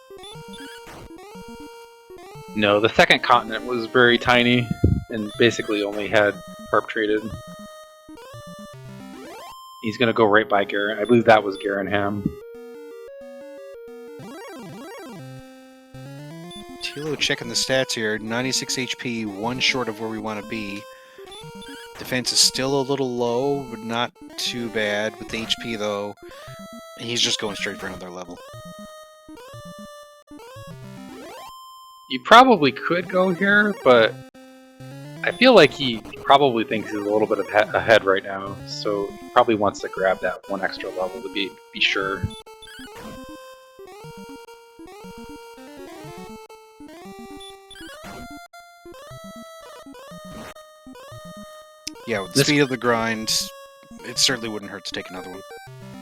No, the second continent was very tiny and basically only had harp traded. He's going to go right by Garen. I believe that was Garenham. Tilo checking the stats here. 96 HP, one short of where we want to be. Defense is still a little low, but not too bad with the HP though. He's just going straight for another level. You probably could go here, but I feel like he probably thinks he's a little bit ahead right now, so he probably wants to grab that one extra level to be sure. Yeah, with the speed of the grind, it certainly wouldn't hurt to take another one.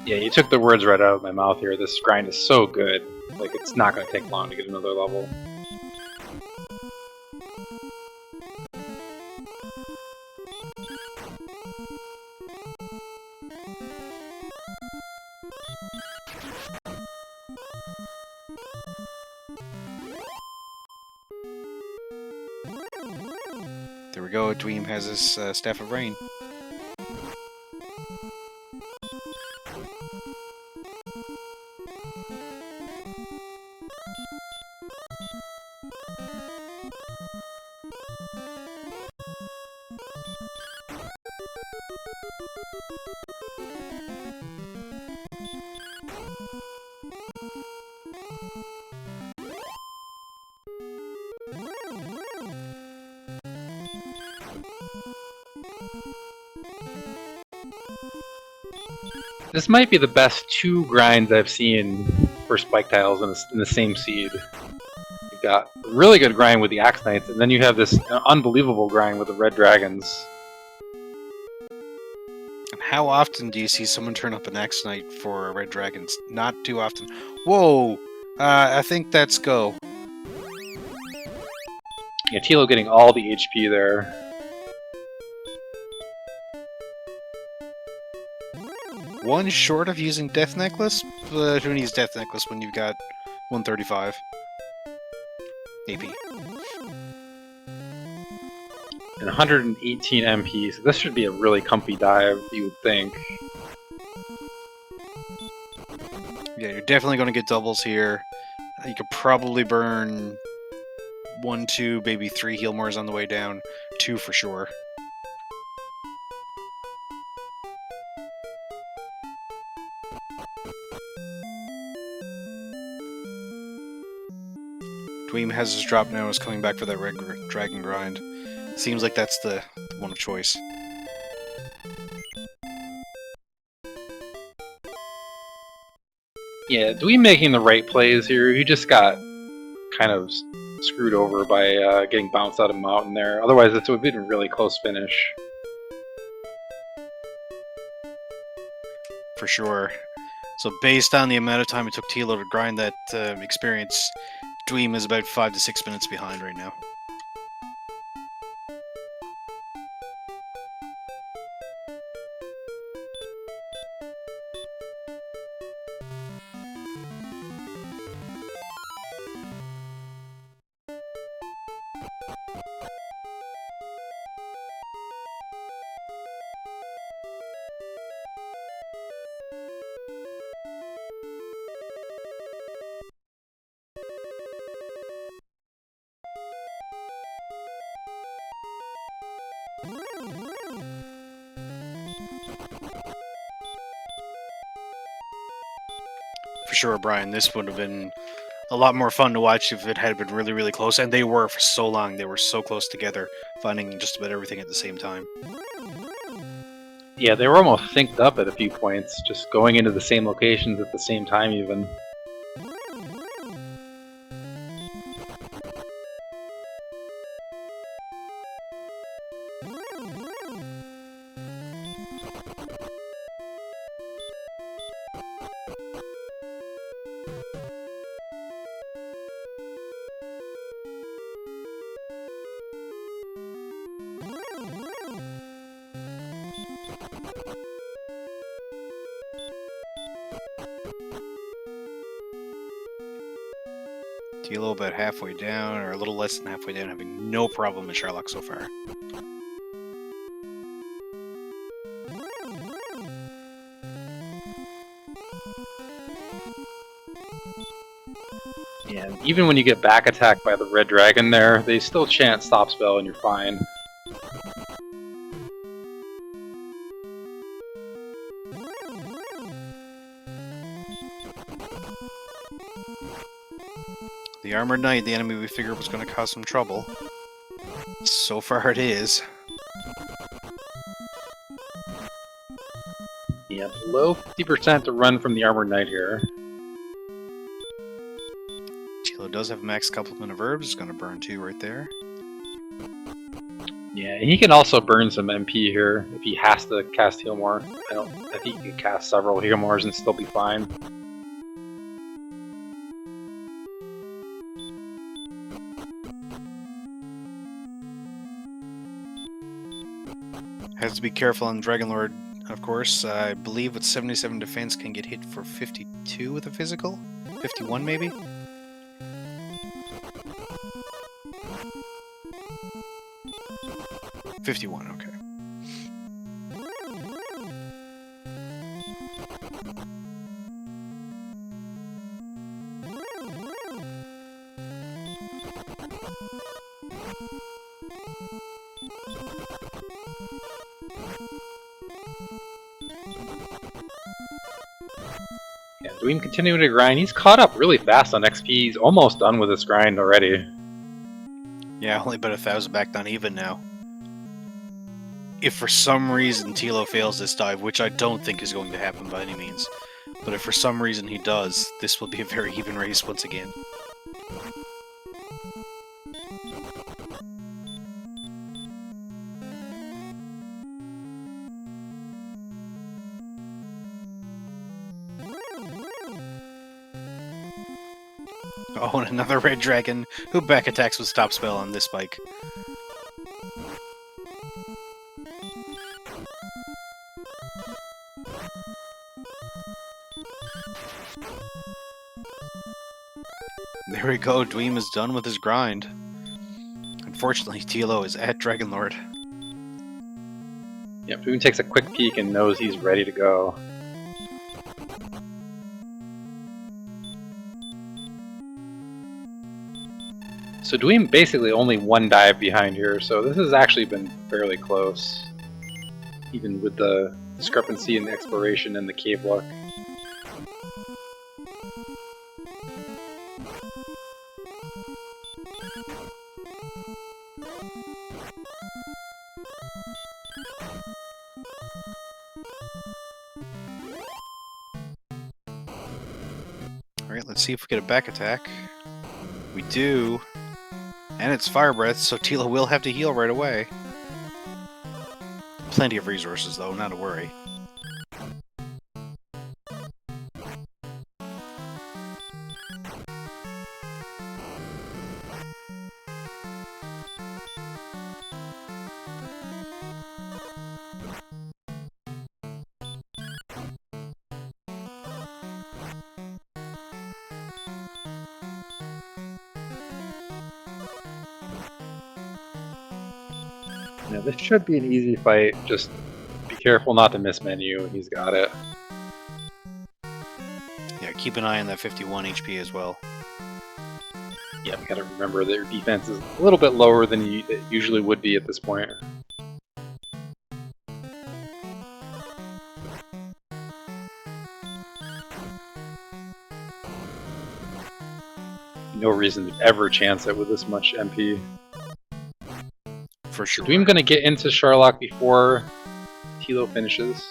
Yeah, you took the words right out of my mouth here. This grind is so good. Like, it's not going to take long to get another level. There we go, Dweem has his Staff of Rain. This might be the best two grinds I've seen for spike tiles in the same seed. You've got a really good grind with the Axe Knights, and then you have this unbelievable grind with the Red Dragons. And how often do you see someone turn up an Axe Knight for Red Dragons? Not too often. Whoa! I think that's go. Yeah, Tilo getting all the HP there. One short of using Death Necklace, but who needs Death Necklace when you've got 135 AP? And 118 MP, so this should be a really comfy dive, you would think. Yeah, you're definitely going to get doubles here. You could probably burn 1, 2, maybe 3 Healmores on the way down. 2 for sure. Dweem has his drop now, is coming back for that Red Dragon grind. Seems like that's the one of choice. Yeah, Dweem making the right plays here. He just got kind of screwed over by getting bounced out of Mountain there. Otherwise, it would have been a really close finish. For sure. So based on the amount of time it took Tilo to grind that experience, Dweem is about 5 to 6 minutes behind right now. For sure, Brian, this would have been a lot more fun to watch if it had been really, really close. And they were for so long. They were so close together, finding just about everything at the same time. Yeah, they were almost synced up at a few points, just going into the same locations at the same time even. Thilo about halfway down, or a little less than halfway down, having no problem with Charlock so far. Yeah, even when you get back attacked by the red dragon there, they still chant stop spell and you're fine. The Armored Knight, the enemy we figured was going to cause some trouble. So far it is. Yeah, below 50% to run from the Armored Knight here. Thilo does have max complement of herbs, it's going to burn 2 right there. Yeah, and he can also burn some MP here if he has to cast Heal More. I think he can cast several Heal Mores and still be fine. Has to be careful on Dragonlord, of course. I believe with 77 defense can get hit for 52 with a physical? 51 maybe? $51, okay. Yeah, Dweem continuing to grind. He's caught up really fast on XP. He's almost done with his grind already. Yeah, only about 1,000 back down even now. If for some reason Thilo fails this dive, which I don't think is going to happen by any means, but if for some reason he does, this will be a very even race once again. Oh, and another red dragon who back attacks with stop spell on this bike. There we go, Dweem is done with his grind. Unfortunately, Thilo is at Dragonlord. Yep, Dweem takes a quick peek and knows he's ready to go. So Dweem basically only one dive behind here, so this has actually been fairly close. Even with the discrepancy in the exploration and the cave luck. Alright, let's see if we get a back attack. We do. And it's Fire Breath, so Thilo will have to heal right away. Plenty of resources, though, not to worry. Yeah, this should be an easy fight, just be careful not to miss menu, he's got it. Yeah, keep an eye on that 51 HP as well. Yeah, we gotta remember that your defense is a little bit lower than it usually would be at this point. No reason to ever chance it with this much MP. For sure. Dweem gonna get into Charlock before Thilo finishes.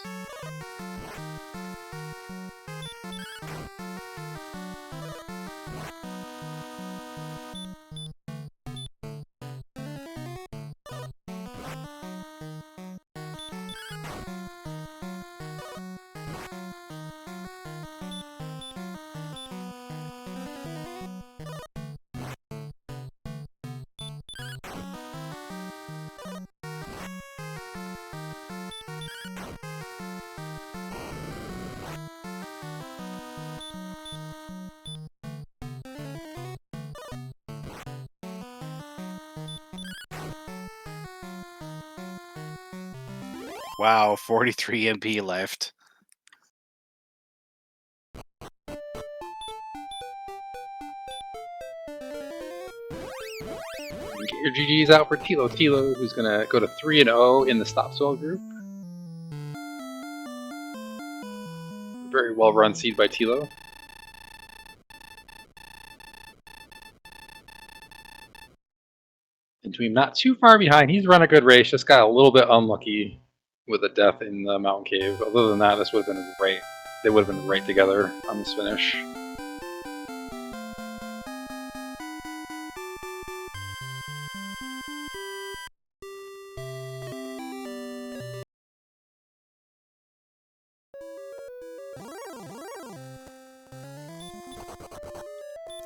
Wow, 43 MP left. Get your GGs out for Thilotilo, who's gonna go to 3-0 in the Stopswell group. Very well run seed by Tilo. And Dweem not too far behind. He's run a good race, just got a little bit unlucky with a death in the mountain cave. Other than that, this would have been right. They would have been right together on this finish.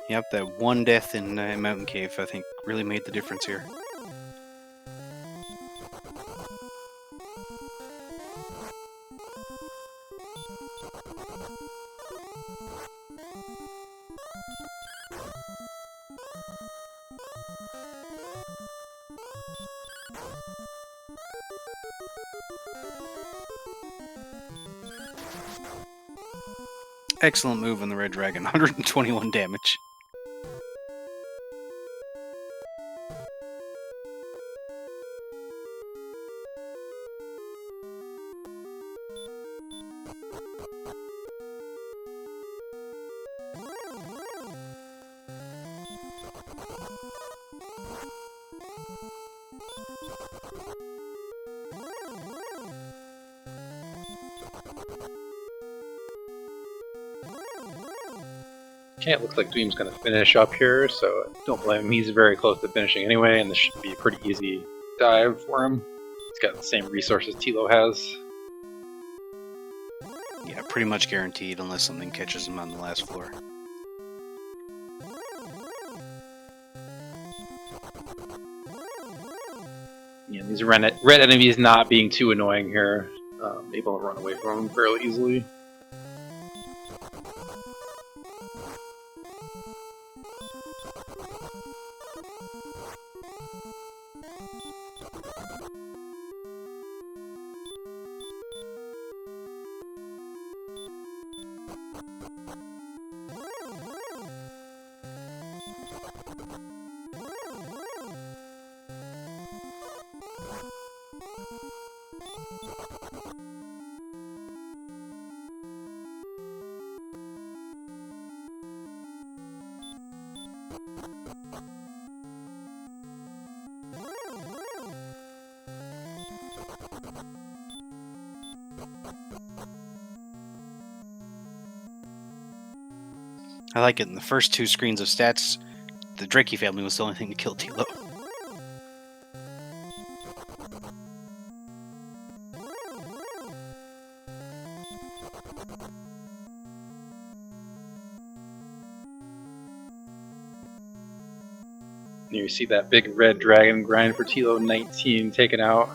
Yep, that one death in Mountain Cave, I think, really made the difference here. Excellent move on the Red Dragon, 121 damage. Okay, it looks like Dweem's going to finish up here, so don't blame him. He's very close to finishing anyway, and this should be a pretty easy dive for him. He's got the same resources Tilo has. Yeah, pretty much guaranteed unless something catches him on the last floor. Yeah, these red enemies not being too annoying here. Able to run away from them fairly easily. I like it. In the first two screens of stats, the Drakey family was the only thing to kill Tilo. You see that big red dragon grind for Tilo 19 taken out.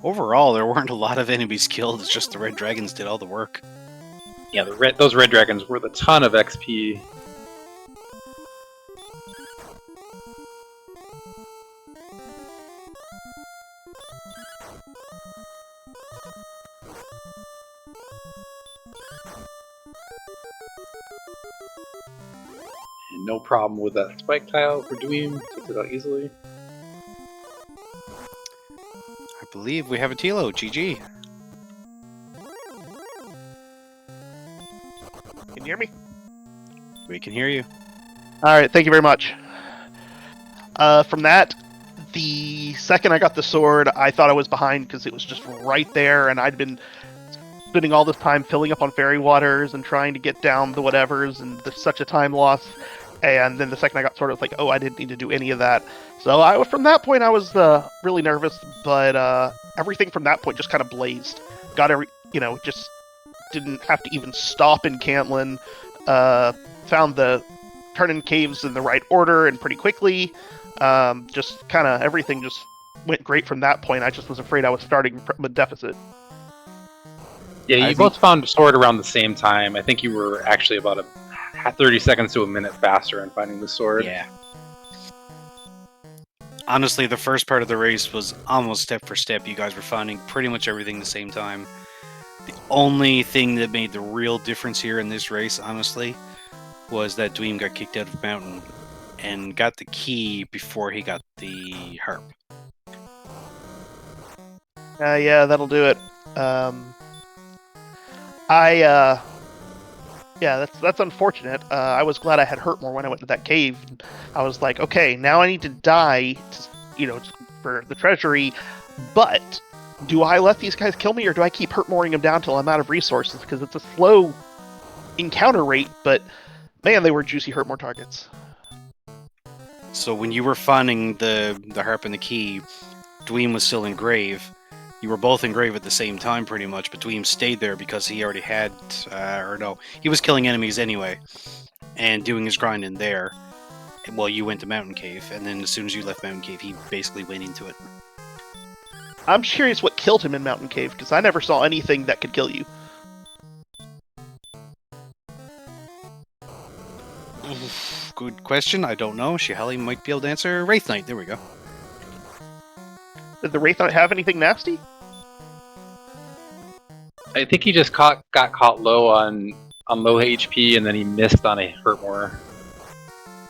Overall, there weren't a lot of enemies killed. It's just the red dragons did all the work. Yeah, those red dragons worth a ton of XP. And no problem with that spike tile for Dweem. Takes it out easily. I believe we have a Tilo. GG. Can you hear me? We can hear you. All right, thank you very much. From that, the second I got the sword, I thought I was behind because it was just right there, and I'd been spending all this time filling up on fairy waters and trying to get down the whatevers, and such a time loss. And then the second I got sword, I was like, oh, I didn't need to do any of that. So from that point, I was really nervous, but everything from that point just kind of blazed. Just didn't have to even stop in Cantlin. Found the turn-in caves in the right order and pretty quickly. Just kind of everything just went great from that point. I just was afraid I was starting from a deficit. Yeah, you both found a sword around the same time. I think you were actually about 30 seconds to a minute faster in finding the sword. Yeah. Honestly, the first part of the race was almost step for step. You guys were finding pretty much everything the same time. The only thing that made the real difference here in this race, honestly, was that Dweem got kicked out of Mountain and got the key before he got the harp. Yeah, that'll do it. Yeah, that's unfortunate. I was glad I had hurt more when I went to that cave. I was like, okay, now I need to die, for the treasury. But do I let these guys kill me, or do I keep hurt mooring them down till I'm out of resources? Because it's a slow encounter rate, but man, they were juicy hurt more targets. So when you were finding the harp and the key, Dweem was still in grave. You were both in grave at the same time, pretty much, but Dweem stayed there because he already had, he was killing enemies anyway, and doing his grind in there. Well, you went to Mountain Cave, and then as soon as you left Mountain Cave, he basically went into it. I'm curious what killed him in Mountain Cave, because I never saw anything that could kill you. Good question. I don't know. Shihali might be able to answer. Wraith Knight. There we go. Did the Wraith Knight have anything nasty? I think he just got caught low on low HP, and then he missed on a hurt more.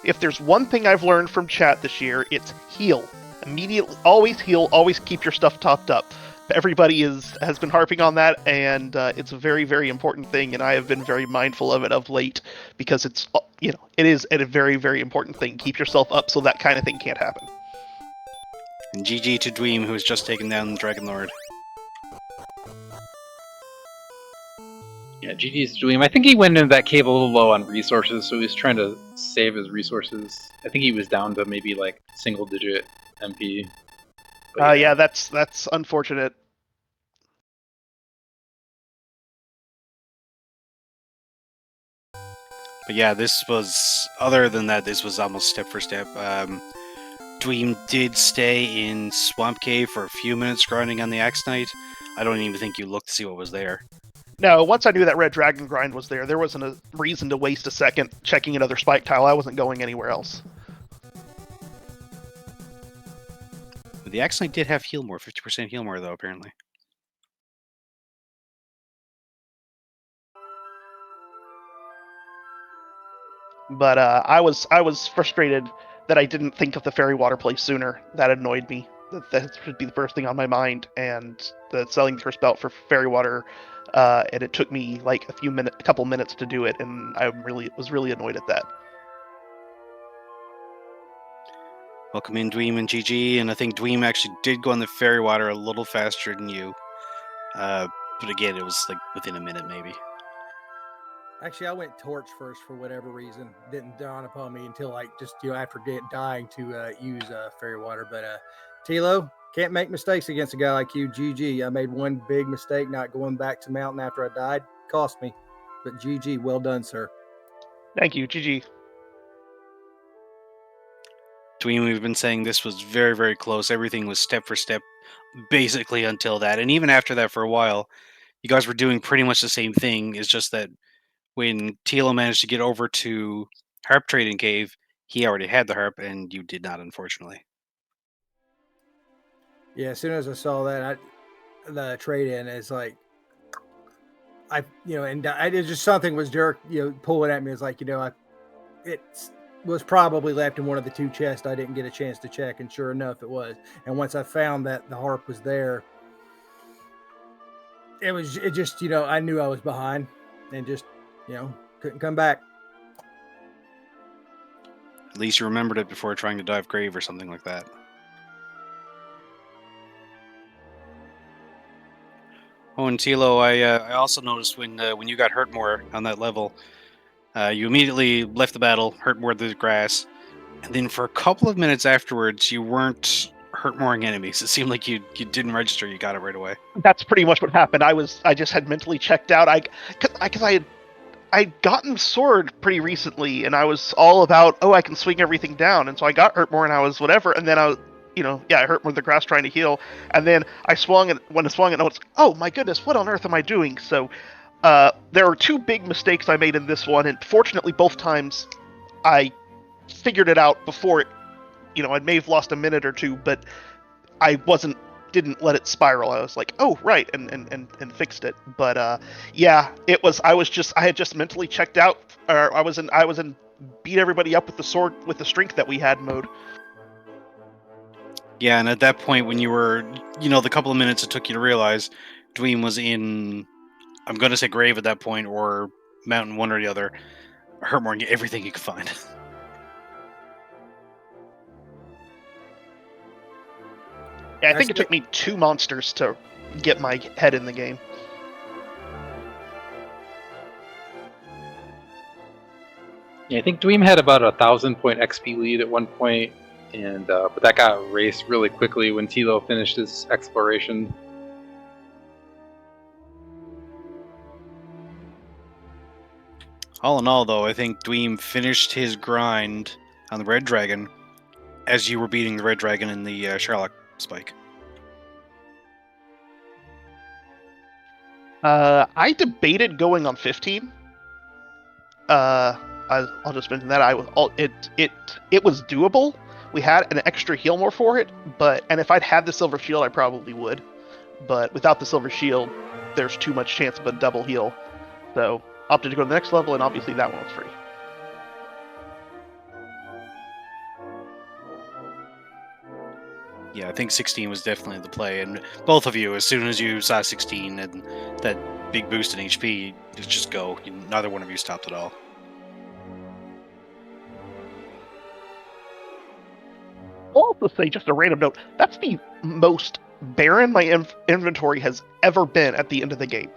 If there's one thing I've learned from chat this year, it's heal. Immediately, always heal, always keep your stuff topped up. Everybody has been harping on that, and it's a very, very important thing, and I have been very mindful of it of late, because it is a very, very important thing. Keep yourself up so that kind of thing can't happen. And GG to Dweem, who has just taken down the Dragon Lord. Yeah, GG's Dweem. I think he went into that cave a little low on resources, so he was trying to save his resources. I think he was down to maybe like single-digit MP. Yeah, that's unfortunate. But yeah, this was, other than that, this was almost step for step. Dweem did stay in Swamp Cave for a few minutes grinding on the Axe Knight. I don't even think you looked to see what was there. No, once I knew that Red Dragon grind was there wasn't a reason to waste a second checking another spike tile. I wasn't going anywhere else. The Axe Knight did have heal more, 50% heal more though, apparently. But I was frustrated that I didn't think of the fairy water play sooner. That annoyed me. That should be the first thing on my mind. And the selling first belt for fairy water, and it took me like a couple minutes to do it, and I was really annoyed at that. Welcome in, Dweem and GG, and I think Dweem actually did go on the fairy water a little faster than you. But again, it was like within a minute, maybe. Actually, I went torch first for whatever reason. Didn't dawn upon me until like just after dying to use fairy water. But Tilo, can't make mistakes against a guy like you. GG. I made one big mistake not going back to Mountain after I died. Cost me. But GG, well done, sir. Thank you, GG. Dweem, we've been saying this was very, very close. Everything was step for step, basically until that. And even after that, for a while, you guys were doing pretty much the same thing. It's just that when Tilo managed to get over to Harp Trading Cave, he already had the harp, and you did not, unfortunately. Yeah, as soon as I saw that, the trade-in is like, it's just something was pulling at me. It's like, it was probably left in one of the two chests. I didn't get a chance to check, and sure enough, it was. And once I found that the harp was there, it just I knew I was behind, and just couldn't come back. At least you remembered it before trying to dive grave or something like that. Oh, and Tilo, I also noticed when you got hurt more on that level, you immediately left the battle, hurt more the grass, and then for a couple of minutes afterwards, you weren't hurt mooring enemies. It seemed like you didn't register. You got it right away. That's pretty much what happened. I just had mentally checked out. Because I'd gotten sword pretty recently, and I was all about, I can swing everything down, and so I got hurt more, and I was whatever, and then I hurt more the grass trying to heal, and then I swung, and when I swung it, I was, oh my goodness, what on earth am I doing? So there were two big mistakes I made in this one, and fortunately both times I figured it out before I may have lost a minute or two, but I didn't let it spiral. I was like, oh right, and fixed it. But yeah, I had just mentally checked out, or I was in beat everybody up with the sword with the strength that we had mode. Yeah, and at that point, when you were, the couple of minutes it took you to realize Dweem was in, I'm going to say grave at that point, or mountain, one or the other, hurt more, everything you could find. Yeah, I think it took me 2 monsters to get my head in the game. Yeah, I think Dweem had about 1,000-point XP lead at one point, and but that got erased really quickly when Tilo finished his exploration. All in all, though, I think Dweem finished his grind on the Red Dragon as you were beating the Red Dragon in the Charlock spike. I debated going on 15. I'll just mention that it was doable. We had an extra heal more for it, and if I'd had the silver shield, I probably would. But without the silver shield, there's too much chance of a double heal. So opted to go to the next level, and obviously that one was free. Yeah, I think 16 was definitely the play, and both of you, as soon as you saw 16 and that big boost in HP, just go. Neither one of you stopped at all. I'll also say, just a random note, that's the most barren my inventory has ever been at the end of the game.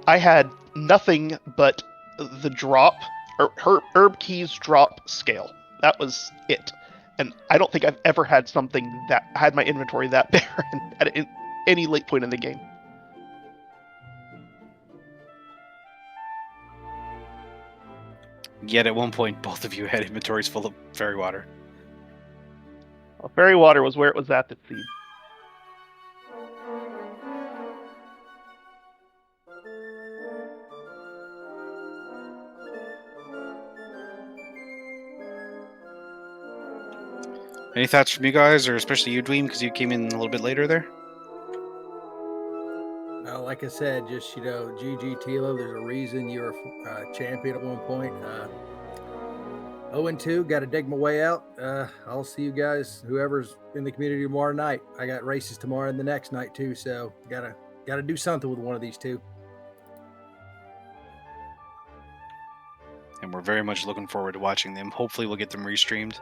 I had nothing but the drop, or herb keys drop scale. That was it. And I don't think I've ever had something that had my inventory that barren at any late point in the game. Yet at one point, both of you had inventories full of fairy water. Well, fairy water was where it was at this seed. Any thoughts from you guys, or especially you, Dweem, because you came in a little bit later there? No, like I said, just, GG Tilo, there's a reason you were champion at one point. 0-2, got to dig my way out. I'll see you guys, whoever's in the community, tomorrow night. I got races tomorrow and the next night too, so gotta do something with one of these two. And we're very much looking forward to watching them. Hopefully we'll get them restreamed.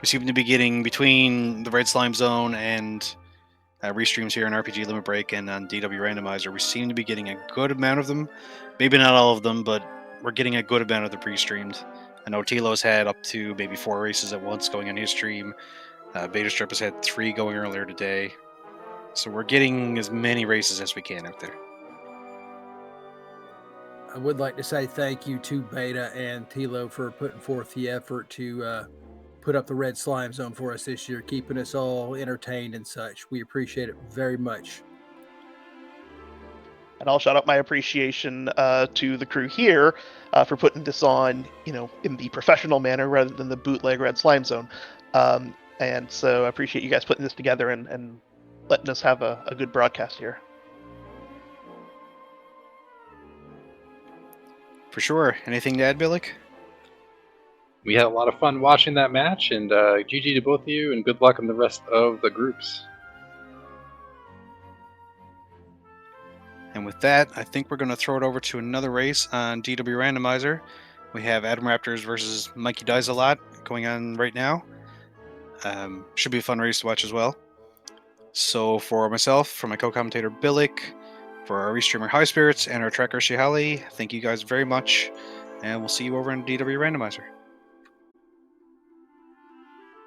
We seem to be getting, between the Red Slime Zone and restreams here on RPG Limit Break and on DWR Randomizer, we seem to be getting a good amount of them. Maybe not all of them, but we're getting a good amount of them pre-streamed. I know Tilo's had up to maybe 4 races at once going on his stream. Beta Strip has had 3 going earlier today. So we're getting as many races as we can out there. I would like to say thank you to Beta and Tilo for putting forth the effort to put up the Red Slime Zone for us this year, keeping us all entertained and such. We appreciate it very much. And I'll shout out my appreciation to the crew here for putting this on, in the professional manner rather than the bootleg Red Slime Zone. And so I appreciate you guys putting this together and letting us have a good broadcast here. For sure. Anything to add, Billick? We had a lot of fun watching that match, and GG to both of you, and good luck in the rest of the groups. And with that, I think we're going to throw it over to another race on DW Randomizer. We have Adam Raptors versus Mikey Dies a Lot going on right now. Should be a fun race to watch as well. So for myself, for my co-commentator Billick, for our restreamer High Spirits, and our tracker Shihali, thank you guys very much, and we'll see you over on DW Randomizer.